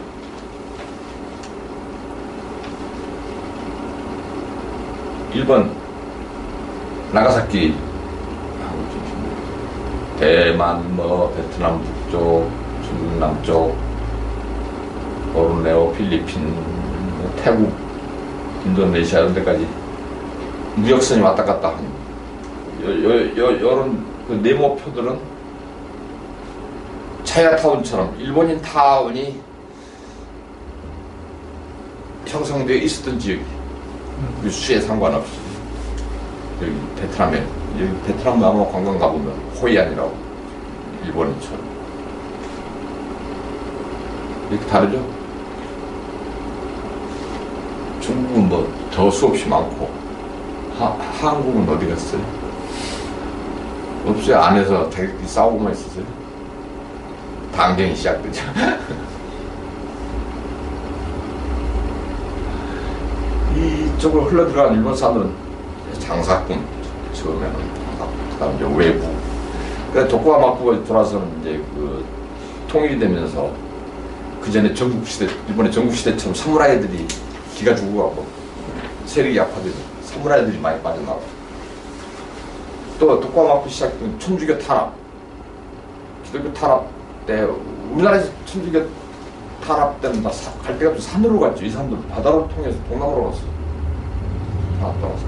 일본 나가사키, 대만, 베트남 북쪽, 중국 남쪽, 보르네오, 필리핀, 태국, 인도네시아 이런 데까지 무역선이 왔다 갔다 한 이런 그 네모표들은 차이나타운처럼 일본인 타운이 형성되어 있었던 지역이 수에 상관없이 여기 베트남에 여기 베트남 아마 관광 가보면 호이안이라고 일본인처럼 이렇게 다르죠? 중국은 뭐 더 수없이 많고 한국은 어디 갔어요? 없어요. 안에서 자기들끼리 싸우고만 있었어요. 당쟁이 시작되죠. 이쪽으로 흘러들어간 일본 사람들은 장사꾼 처음에는, 그다음 이제 외부. 그래서 도쿠가마쿠가 돌아서는 이제 그 통일이 되면서 그 전에 전국시대, 일본의 전국시대처럼 사무라이들이 기가 죽어가고 세력이 약화되고 사무라이들이 많이 빠져나가고, 또 도쿠가마쿠 시작된 천주교 탄압, 기독교 탄압 때 우리나라에서 천주교 탄압 때는 다 갈 데가 없어. 산으로 갔죠. 이 사람들 바다를 통해서 동남아로 갔어. 다 떠나서.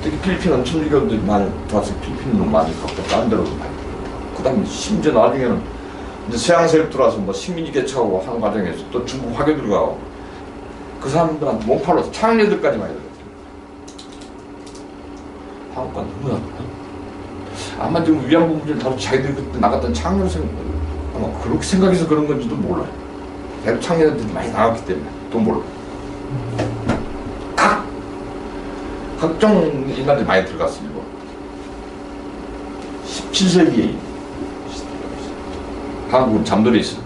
특히 필리핀은 천주교들이 많이 들어와서 필리핀으로 많이 갔고 다른 데로도 많이. 그 다음에 심지어 나중에는 이제 서양 세력 들어와서 뭐 식민지 개척하고 하는 과정에서 또 중국 화교 들어가고 그 사람들한테 몸팔로 창녀들까지 많이 들어갔어요. 한국과 너무 아마 지금 위안부 문제를 다루고 자기들이 그때 나갔던 창녀 아마 그렇게 생각해서 그런 건지도 몰라요. 대략 창녀들이 많이 나갔기 때문에 또 몰라요. 각 각종 인간들이 많이 들어갔어, 일본. 17세기에 한국은 잠들어 있을 때.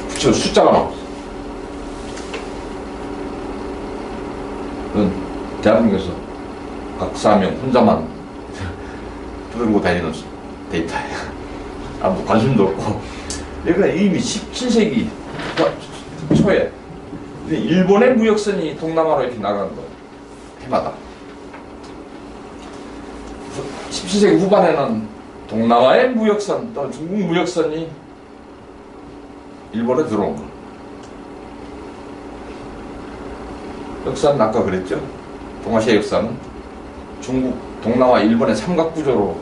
그쵸, 숫자가 나왔어. 그건 대한민국에서 박사명 혼자만 들고 다니는 데이터예요. 아무 관심도 없고. 그러니까 이미 17세기 초에 일본의 무역선이 동남아로 이렇게 나가는 거예요. 해마다. 17세기 후반에는 동남아의 무역선 또는 중국 무역선이 일본에 들어온 거예요. 역사는 아까 그랬죠. 동아시아 역사는 중국, 동남아, 일본의 삼각구조를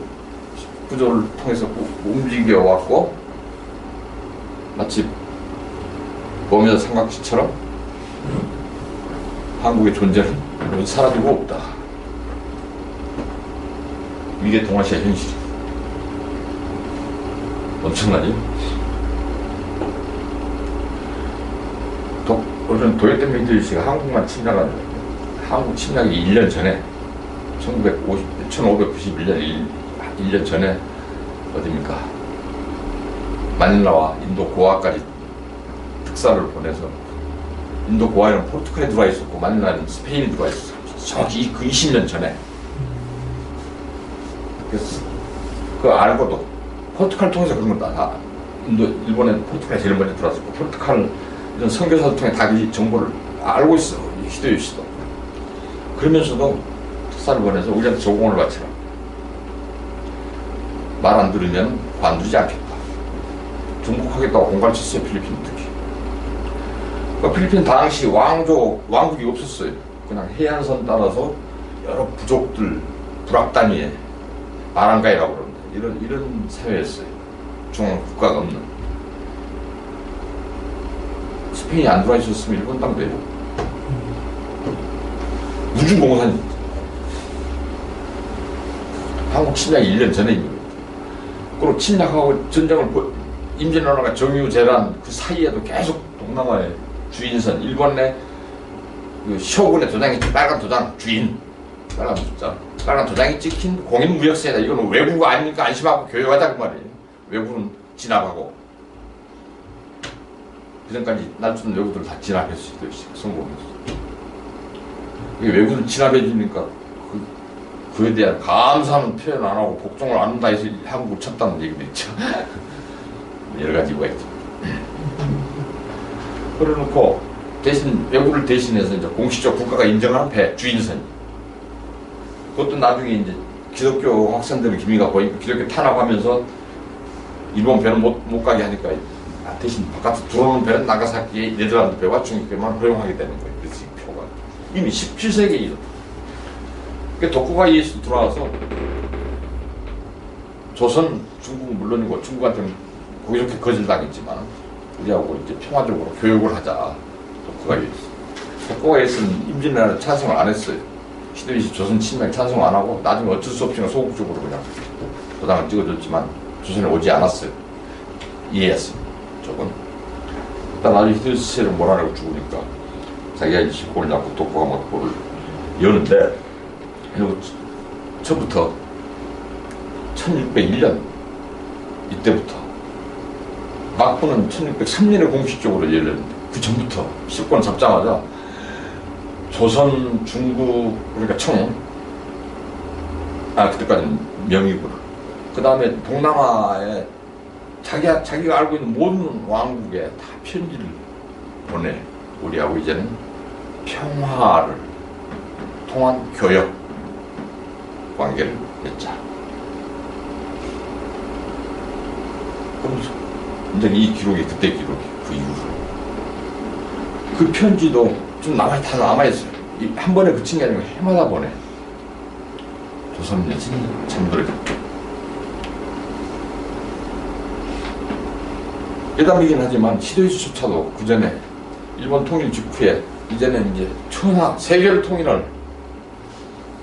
통해서 움직여 왔고, 마치 버뮤다 삼각지처럼 한국의 존재는 사라지고 없다. 이게 동아시아 현실이에요. 엄청나죠? 도요토미 히데요시가 한국만 침략한, 한국 침략이 1년 전에 1591년 1년 전에 어디입니까? 마닐라와 인도 고아까지 특사를 보내서, 인도 고아에는 포르투갈이 들어와 있었고 마닐라는 스페인이 들어와 있었어. 정확히 그 20년 전에. 그래서 그거 알고도 포르투갈 통해서 그런 걸 다, 일본에 포르투갈이 제일 먼저 들어왔었고, 포르투갈 이런 선교사를 통해 다 그 정보를 알고 있어, 히데요시도. 그러면서도 특사를 보내서 우리한테 조공을 바치라. 말 안 들으면 관두지 않겠다. 중국하겠다고 공갈 쳤어요, 필리핀 특히. 그러니까 필리핀 당시 왕국이 없었어요. 그냥 해안선 따라서 여러 부족들, 불악단위에 바랑가이라고 그럽니다. 이런 사회였어요. 중앙 국가가 없는. 스페인이 안 들어와 있었으면 일본 땅돼요. 우주공산이. 한국 침략이 1년 전에 있는 거예요. 그리고 침략하고 전쟁을 임진왜란과 정유재란 그 사이에도 계속 동남아의 주인선, 일본 내 그 쇼군의 도장이 빨간 도장, 주인, 빨간 도장이 찍힌 공인무역세다. 이거는 외국가 아닙니까? 안심하고 교역하자 그 말이에요. 외국은 진압하고. 그전까지 날주는 외국들 다 진압했어요. 성공했어. 외국을 진압해주니까 그에 대한 감사는 표현 안 하고 복종을 안 한다 해서 한국을 쳤다는 얘기도 있죠. 여러 가지가 있죠. 그래놓고 대신 외국을 대신해서 이제 공식적 국가가 인정하는 배 주인선. 그것도 나중에 이제 기독교 확산되는 기미가 보이고 기독교 탄압하면서 일본 배는 못 가게 하니까 대신 바깥으로 들어오는 배는 나가사키 네덜란드 배와 중국 배만 허용하게 되는 거예요. 그래서 이 표가 이미 17세기에 이렇다. 그러니까 독고가 이에서 들어와서 조선, 중국 물론이고 중국한테는 고이렇게 거절당했지만 우리하고 이제 평화적으로 교역을 하자. 독고가 이에서. 독고가 이에서는 임진왜란에 찬성을 안 했어요. 히데요시 조선 침략에 찬성 안 하고 나중에 어쩔 수 없이 소극적으로 그냥 도장을 찍어줬지만 조선에 오지 않았어요. 이해했어요. 조금. 일단 나중에 히데요시를 몰아내고 죽으니까 자기가 이제 식구를 낳고 독고가 막고를 여는데, 그리고 처음부터 1601년 이때부터 막부는 1603년에 공식적으로 열렸는데 그 전부터 실권 잡자마자 조선, 중국, 그러니까 그때까지는 명의구나. 그 다음에 동남아에 자기가 알고 있는 모든 왕국에 다 편지를 보내. 우리하고 이제는 평화를 통한 교역 관계를 맺자. 그러면서 이제 이 기록이 그때 기록이 그 이후로 그 편지도 좀 다 남아있어요. 한 번에 그친 게 아니고 해마다 보내. 조선인이 잠들어. 예담이긴 하지만 히데요시조차도 그 전에 일본 통일 직후에 이제는 이제 세계를 통일할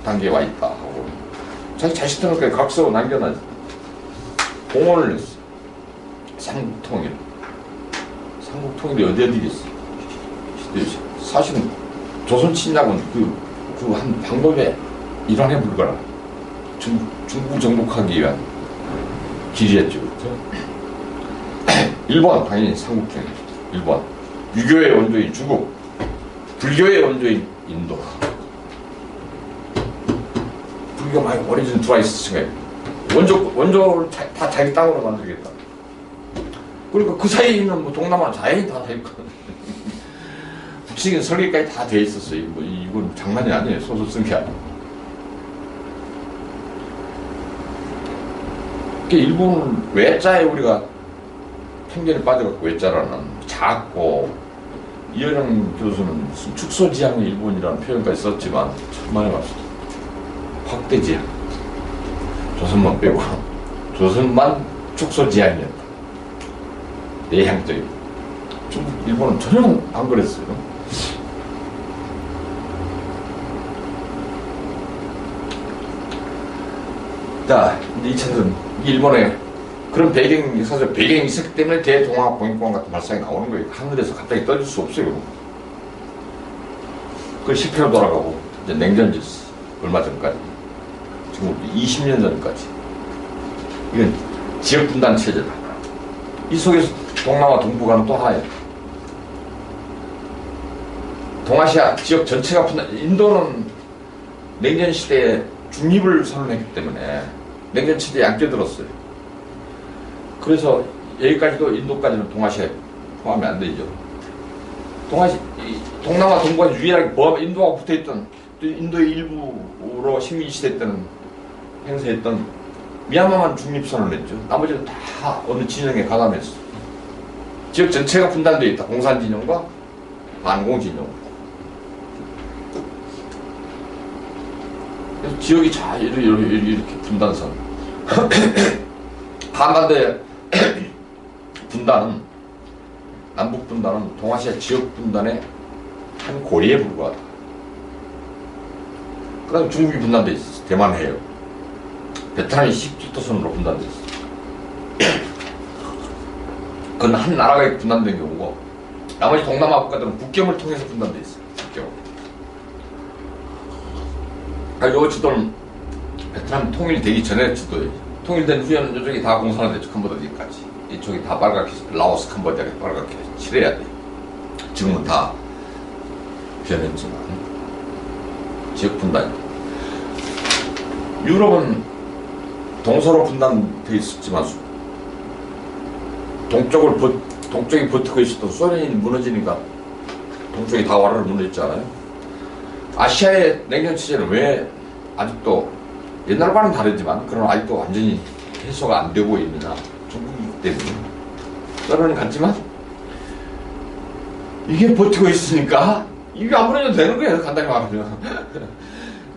단계에 와 있다 하고 자기 자식들한테 각서 남겨놨어. 공언을 했어. 삼국통일. 삼국통일이 어디 있어? 히데요시. 사실은 조선 침략은 그 한 방법의 일환에 불과한 중국 정복하기 위한 길이었죠. 그렇죠? 일본 당연히 삼국주의, 일본 유교의 원조인 중국, 불교의 원조인 인도. 불교가 많이 오리진 들어와 있었으니까 원조를 다 자기 땅으로 만들겠다. 그리고 그 사이에 있는 뭐 동남아 자연이 다 있거든. 북식인 설계까지 다 돼 있었어요. 뭐 이건 장난이 아니에요. 소설 쓴 게 아니에요. 일본은 외자에 우리가 편견에 빠져갖고 외자라는 작고 이현영 교수는 무슨 축소지향의 일본이라는 표현까지 썼지만 천만에 맞습니다. 확대지향. 조선만 빼고 조선만 축소지향이었다. 내향적이고 중국, 일본은 전혀 안 그랬어요. 자, 이제 2000년 일본에 그런 배경이 사실 배경이 있었기 때문에 대동아 공익관 같은 발상이 나오는 거예요. 하늘에서 갑자기 떠질 수 없어요. 그 실패로 돌아가고 이제 냉전지스 얼마 전까지 지금 20년 전까지 이건 지역 분단 체제다. 이 속에서 동남아 동북아는 또 하나예요. 동아시아 지역 전체가 분단. 인도는 냉전 시대에 중립을 선언했기 때문에 냉전 체제에 안 끼어들었어요. 그래서 여기까지도 인도까지는 동아시아에 포함이 안 되죠. 동남아 동북아 유일하게 인도하고 붙어있던 인도의 일부로 식민 시대 때는 행사했던 미얀마만 중립선언을 했죠. 나머지는 다 어느 진영에 가담했어. 지역 전체가 분단되어 있다. 공산 진영과 반공 진영. 그래서 지역이 잘 이렇게 분단선. 한반도의 분단은, 남북 분단은 동아시아 지역 분단의 한 고리에 불과하다. 그 다음에 중국이 분단되어 있었어. 대만 해요. 베트남이 십지도선으로 분단되어 있어. 그건 한 나라가 분단된 경우고, 나머지 동남아 국가들은 국경을 통해서 분단되어 있어. 국경. 요 지도는 베트남 통일되기 전에 지도예요. 통일된 후에는 이쪽이 다 공산화됐죠. 캄보디아까지. 이쪽이 다 빨갛게, 라오스, 캄보디아가 빨갛게 칠해야 돼. 지금은 다 변했지만. 지역 분단. 유럽은 동서로 분단되어 있었지만, 동쪽이 버티고 있었던 소련이 무너지니까 동쪽이 다 와르르 무너졌잖아요. 아시아의 냉전 체제는 왜 아직도 옛날과는 다르지만 그런 아직도 완전히 해소가 안 되고 있느냐. 중국이기 때문에. 소련은 같지만 이게 버티고 있으니까 이게 안 무너져도 되는 거예요. 간단히 말하면.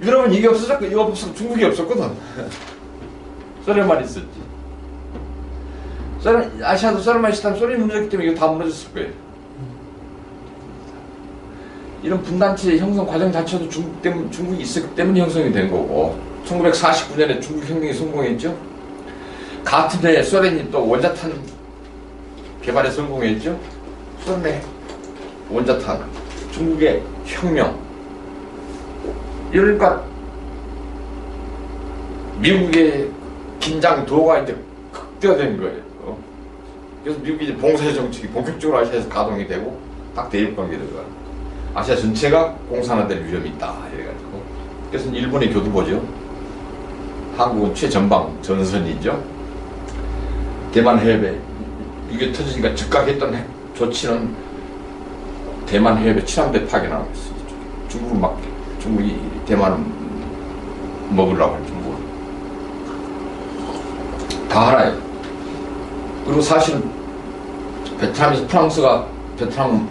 유럽은 이게 없어졌고 이거 없어서 중국이 없었거든. 소련만 있었지. 아시아도 소련만 있었다면 소련이 무너졌기 때문에 이거 다 무너졌을 거예요. 이런 분단체 형성 과정 자체도 중국이 있었기 때문에 형성이 된 거고, 1949년에 중국 혁명이 성공했죠. 같은 해에 소련이 또 원자탄 개발에 성공했죠. 소련의 원자탄, 중국의 혁명. 이러니까 미국의 긴장 도가 이제 극대화된 거예요. 그래서 미국이 이제 봉쇄 정책이 본격적으로 아시아에서 가동이 되고 딱 대립 관계가 들어가요. 아시아 전체가 공산화될 위험이 있다. 이래가지고. 그래서 일본의 교두보죠. 한국은 최전방 전선이죠. 대만 해협에 이게 터지니까 즉각했던 조치는 대만 해협에 칠함대 파견하고 있어요. 중국이 대만을 먹으려고 할 중국은. 다 알아요. 그리고 사실은 베트남에서 프랑스가 베트남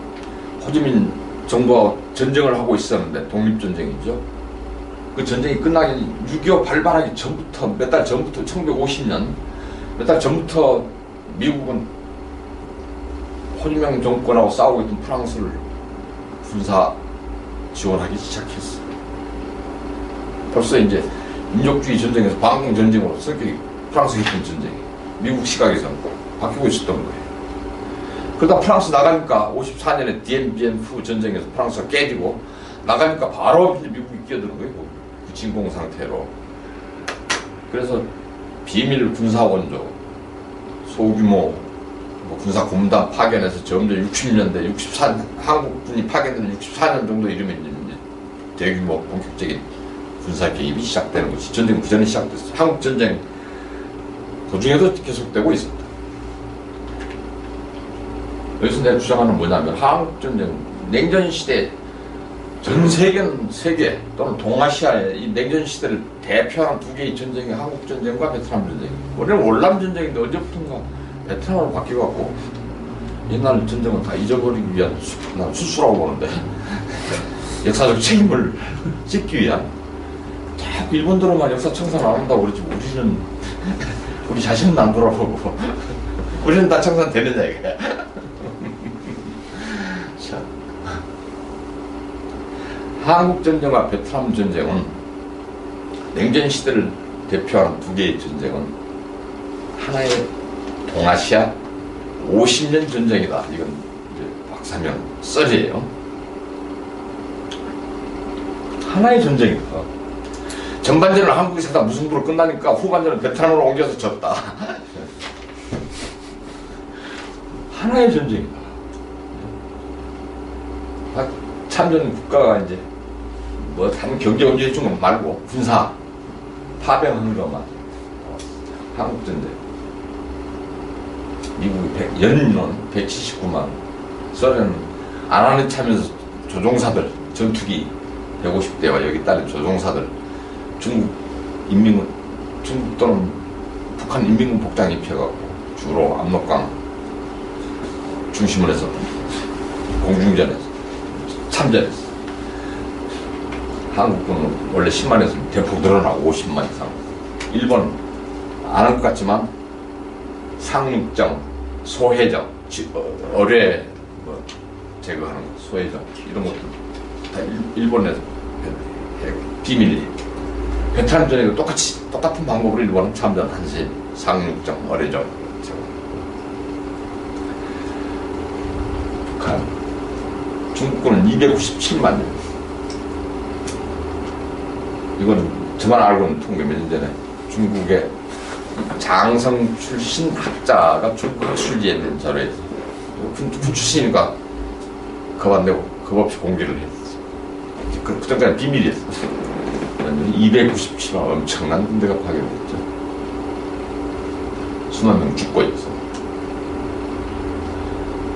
호지민 정부와 전쟁을 하고 있었는데, 독립전쟁이죠. 그 전쟁이 끝나기 6.25 발발하기 전부터, 몇 달 전부터, 1950년 몇 달 전부터 미국은 호지민 정권하고 싸우고 있던 프랑스를 군사 지원하기 시작했어요. 벌써 이제 민족주의 전쟁에서 반공 전쟁으로 성격이 프랑스 했던 전쟁이 미국 시각에서는 바뀌고 있었던 거예요. 그러다 프랑스 나가니까 54년에 디엠비엔 후 전쟁에서 프랑스가 깨지고 나가니까 바로 미국이 끼어드는 거예요. 그 진공 상태로. 그래서 비밀 군사원조, 소규모 군사 고문단 파견해서 점점 60년대, 64 한국군이 파견된 64년 정도 이르면 이제 대규모 본격적인 군사 개입이 시작되는 것이 전쟁 부전에 시작됐어요. 한국 전쟁 도중에도 계속되고 있습니다. 여기서 내가 주장하는 뭐냐면 한국 전쟁 냉전 시대 전 세계 또는 동아시아의 이 냉전 시대를 대표하는 두 개의 전쟁이 한국 전쟁과 베트남 전쟁. 원래는 월남 전쟁인데 언제부턴가 베트남으로 바뀌어갖고 옛날 전쟁은 다 잊어버리기 위한 난 수수라고 보는데 역사적 책임을 씻기 위한 자꾸 일본들로만 역사 청산을 안 한다고 그러지 우리는 우리 자신은 안 돌아보고 우리는 다 청산되느냐 이게. 자, 한국 전쟁과 베트남 전쟁은 냉전 시대를 대표하는 두 개의 전쟁은 하나의 동아시아 50년 전쟁이다. 이건 이제 박사명 썰이에요. 하나의 전쟁이다. 전반전은 한국에서 다 무승부로 끝나니까 후반전은 베트남으로 옮겨서 졌다. 하나의 전쟁이다. 참전 국가가 이제 뭐 다른 경제 문제 준 것 말고 군사 파병한 것만 한국 전쟁. 미국이 연인원 179만, 소련은 안하는 차면서 조종사들, 전투기 150대와 여기 따른 조종사들, 중국 또는 북한 인민군 복장 입혀갖고 주로 압록강 중심을 해서 공중전에서 참전했어. 한국군은 원래 10만에서 대폭 늘어나고 50만 이상. 일본 안 할 것 같지만 상륙정, 소해정, 어뢰 뭐 제거하는 거, 소해정 이런 것도 다 일본에서 비밀리. 베트남 전에도 똑같은 방법으로 일본은 참전한시 상륙정, 어뢰정 제거. 북한, 중국군은 297만 명. 이거는 저만 알고 있는 통계 몇 년 전에 중국의 장성 출신 학자가 중국 출리했는 자료에 군 출신이니까 겁 안 내고 겁 없이 공개를 했어. 그 전까지 비밀이었어. 297만 엄청난 군대가 파견됐죠. 수만 명 죽고 있어.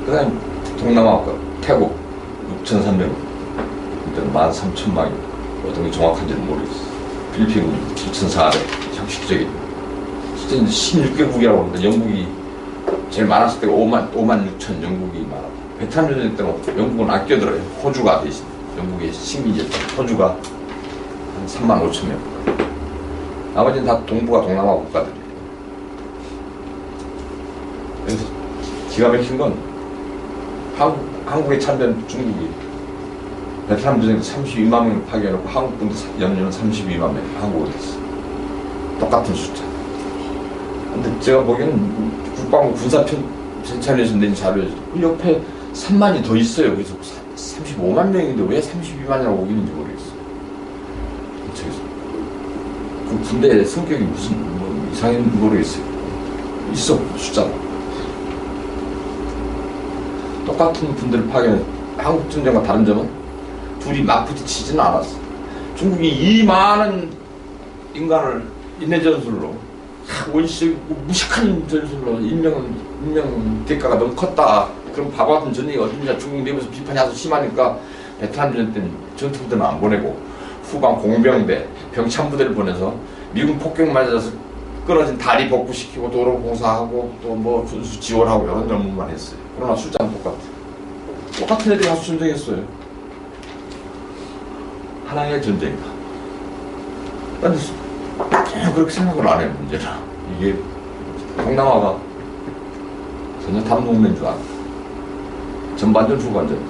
그 다음에 동남아 태국 6,300명, 13,000명이 어떤 게 정확한지는 모르겠어. 필리핀 7,400, 형식적인. 진짜 16개국이라고 하는데 영국이 제일 많았을 때가 5만 6천 영국이 많았고, 베트남 전쟁 때는 영국은 아껴들어요. 호주가 대신 영국의 식민지였죠. 호주가 한 3만 5천 명. 나머지는 다 동북아 동남아 국가들이에요. 그래서 기가 막힌 건 한국에 참전 중국이 베트남 전쟁 32만 명 파견해놓고 한국군도 연료는 32만 명 한국으로 했어. 똑같은 숫자. 근데 제가 보기에는 국방부 군사편찬에서 낸 자료에서 그 옆에 3만이 더 있어요. 그래서 35만 명인데 왜 32만이라고 오기는지 모르겠어요. 그 군대의 성격이 무슨 뭐 이상한지 모르겠어요. 있어 숫자가. 똑같은 분들을 파견해. 한국 전쟁과 다른 점은 둘이 맞부딪히지는 않았어. 중국이 이 많은 인간을 인내 전술로 원시 무식한 전술로 인명 대가가 너무 컸다. 그럼 바보 같은 전쟁이 어딨냐. 중국 내부에서 비판이 아주 심하니까 베트남 전쟁 때는 전투부대는 안 보내고 후방 공병대, 병참부대를 보내서 미군 폭격 맞아서 끊어진 다리 복구시키고 도로 공사하고 또 뭐 군수 지원하고 이런 업무만 했어요. 그러나 숫자는 똑같아. 똑같은 애들이 가서 전쟁했어요. 하나의 전쟁이다. 근데 전혀 그렇게 생각을 안 해요, 문제는. 이게 동남아가 전혀 담동된 줄 알아. 전반전, 후반전.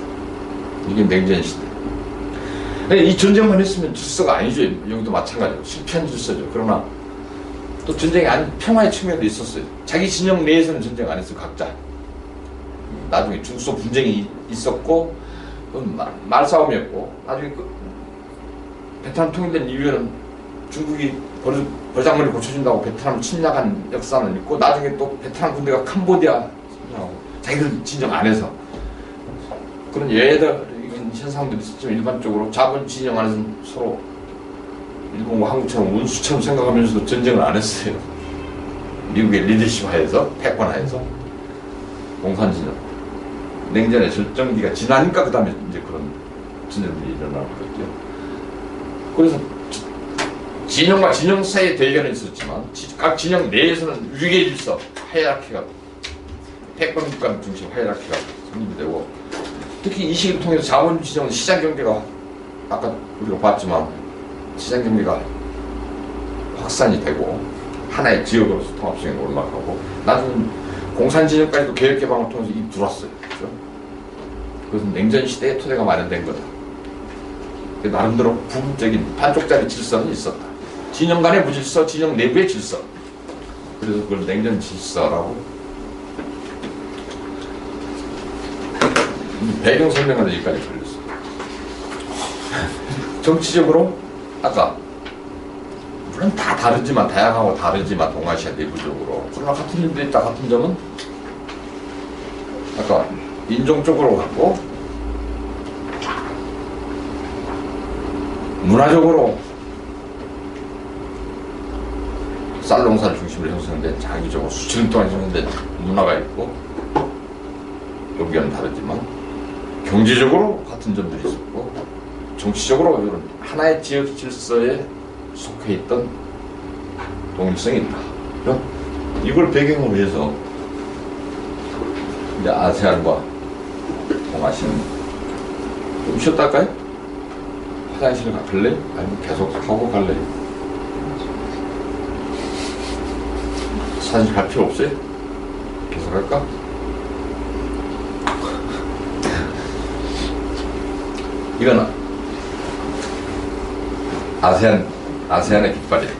이게 냉전 시대. 이 전쟁만 했으면 질서가 아니죠. 여기도 마찬가지고. 실패한 질서죠. 그러나 또 전쟁이 아닌 평화의 측면도 있었어요. 자기 진영 내에서는 전쟁 안 했어요, 각자. 나중에 중소 분쟁이 있었고 말싸움이었고 나중에 베트남 통일된 이후에는 중국이 버장머리 고쳐준다고 베트남 침략한 역사는 있고 나중에 또 베트남 군대가 캄보디아 자기들 진정 안 해서 그런 예외적인 현상들이 있었지만 일반적으로 작은 진영 안에서는 서로 일본과 한국처럼 원수처럼 생각하면서도 전쟁을 안 했어요. 미국의 리더십 하에서 패권 하에서 공산진영 냉전의 절정기가 지나니까 그 다음에 이제 그런 진영들이 일어나는 거죠. 그래서 진영과 진영 사이의 대결은 있었지만 각 진영 내에서는 위계 질서, 하이라키가 패권국가 중심 하이라키가 성립이 되고 특히 이 시기를 통해서 자본 진영은 시장 경제가 아까 우리가 봤지만 시장 경제가 확산이 되고 하나의 지역으로서 통합성이 올라가고 나중에 공산 진영까지도 개혁 개방을 통해서 이 들어왔어요. 그렇죠? 그것은 냉전 시대의 토대가 마련된 거다. 나름대로 부분적인 반쪽짜리 질서는 있었다. 진영 간의 무질서, 진영 내부의 질서. 그래서 그걸 냉전 질서라고. 배경 설명하는 여기까지 걸렸어. 정치적으로 아까 물론 다 다르지만 다양하고 다르지만 동아시아 내부적으로 그러나 같은 점도 있다. 같은 점은 아까 인종적으로 갖고 문화적으로 쌀 농사를 중심으로 형성된 장기적으로 수천 년 동안 형성된 문화가 있고 여기와는 다르지만 경제적으로 같은 점들이 있었고 정치적으로 이런 하나의 지역 질서에 속해 있던 독립성이 있다. 이걸 배경으로 해서 이제 아세안과 동아시아는 좀 쉬었다 할까요? 화장실을 갈래? 아니면 계속 하고 갈래? 사실 갈 필요 없어요? 계속 할까? 이건 아세안의 깃발이에요.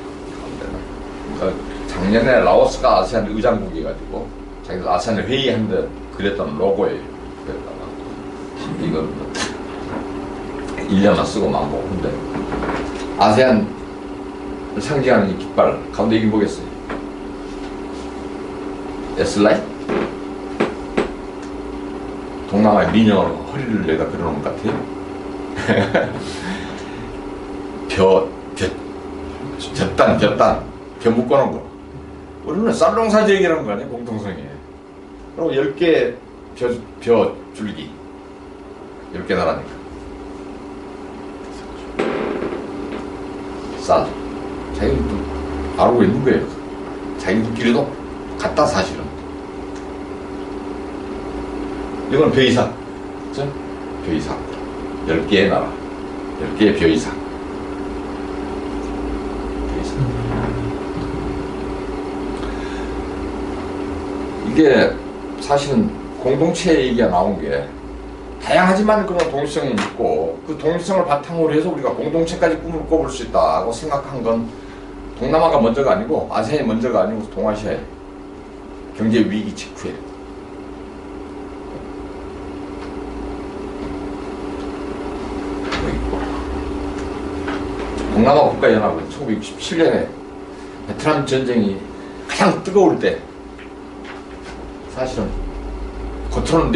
작년에 라오스가 아세안 의장국이 가지고 자기들 아세안을 회의하는데 그랬던 로고예요. 이거 1년만 쓰고 망고. 근데 아세안을 상징하는 이 깃발 가운데 이게 뭐겠어요? S라인? 동남아의 미녀로 허리를 내다 그러는 것 같아요. 벼 묶어놓은 거. 우리는 쌀농사 지역이라는 거 아니에요? 공통성이. 그리고 10개 벼 줄기. 10개 나라니까. 쌀. 자기들도 알고 있는 거예요. 자기들끼리도 같다, 사실은. 이건 벼이삭. 그죠? 벼이삭. 10개의 나라. 10개의 벼이삭. 이게 사실은 공동체 얘기가 나온 게 다양하지만 그런 독립성이 있고 그 독립성을 바탕으로 해서 우리가 공동체까지 꿈을 꿔볼 수 있다고 생각한 건 동남아가 먼저가 아니고 아세안이 먼저가 아니고 동아시아의 경제 위기 직후에 동남아 국가연합은 1967년에 베트남 전쟁이 가장 뜨거울 때 사실은 겉으로는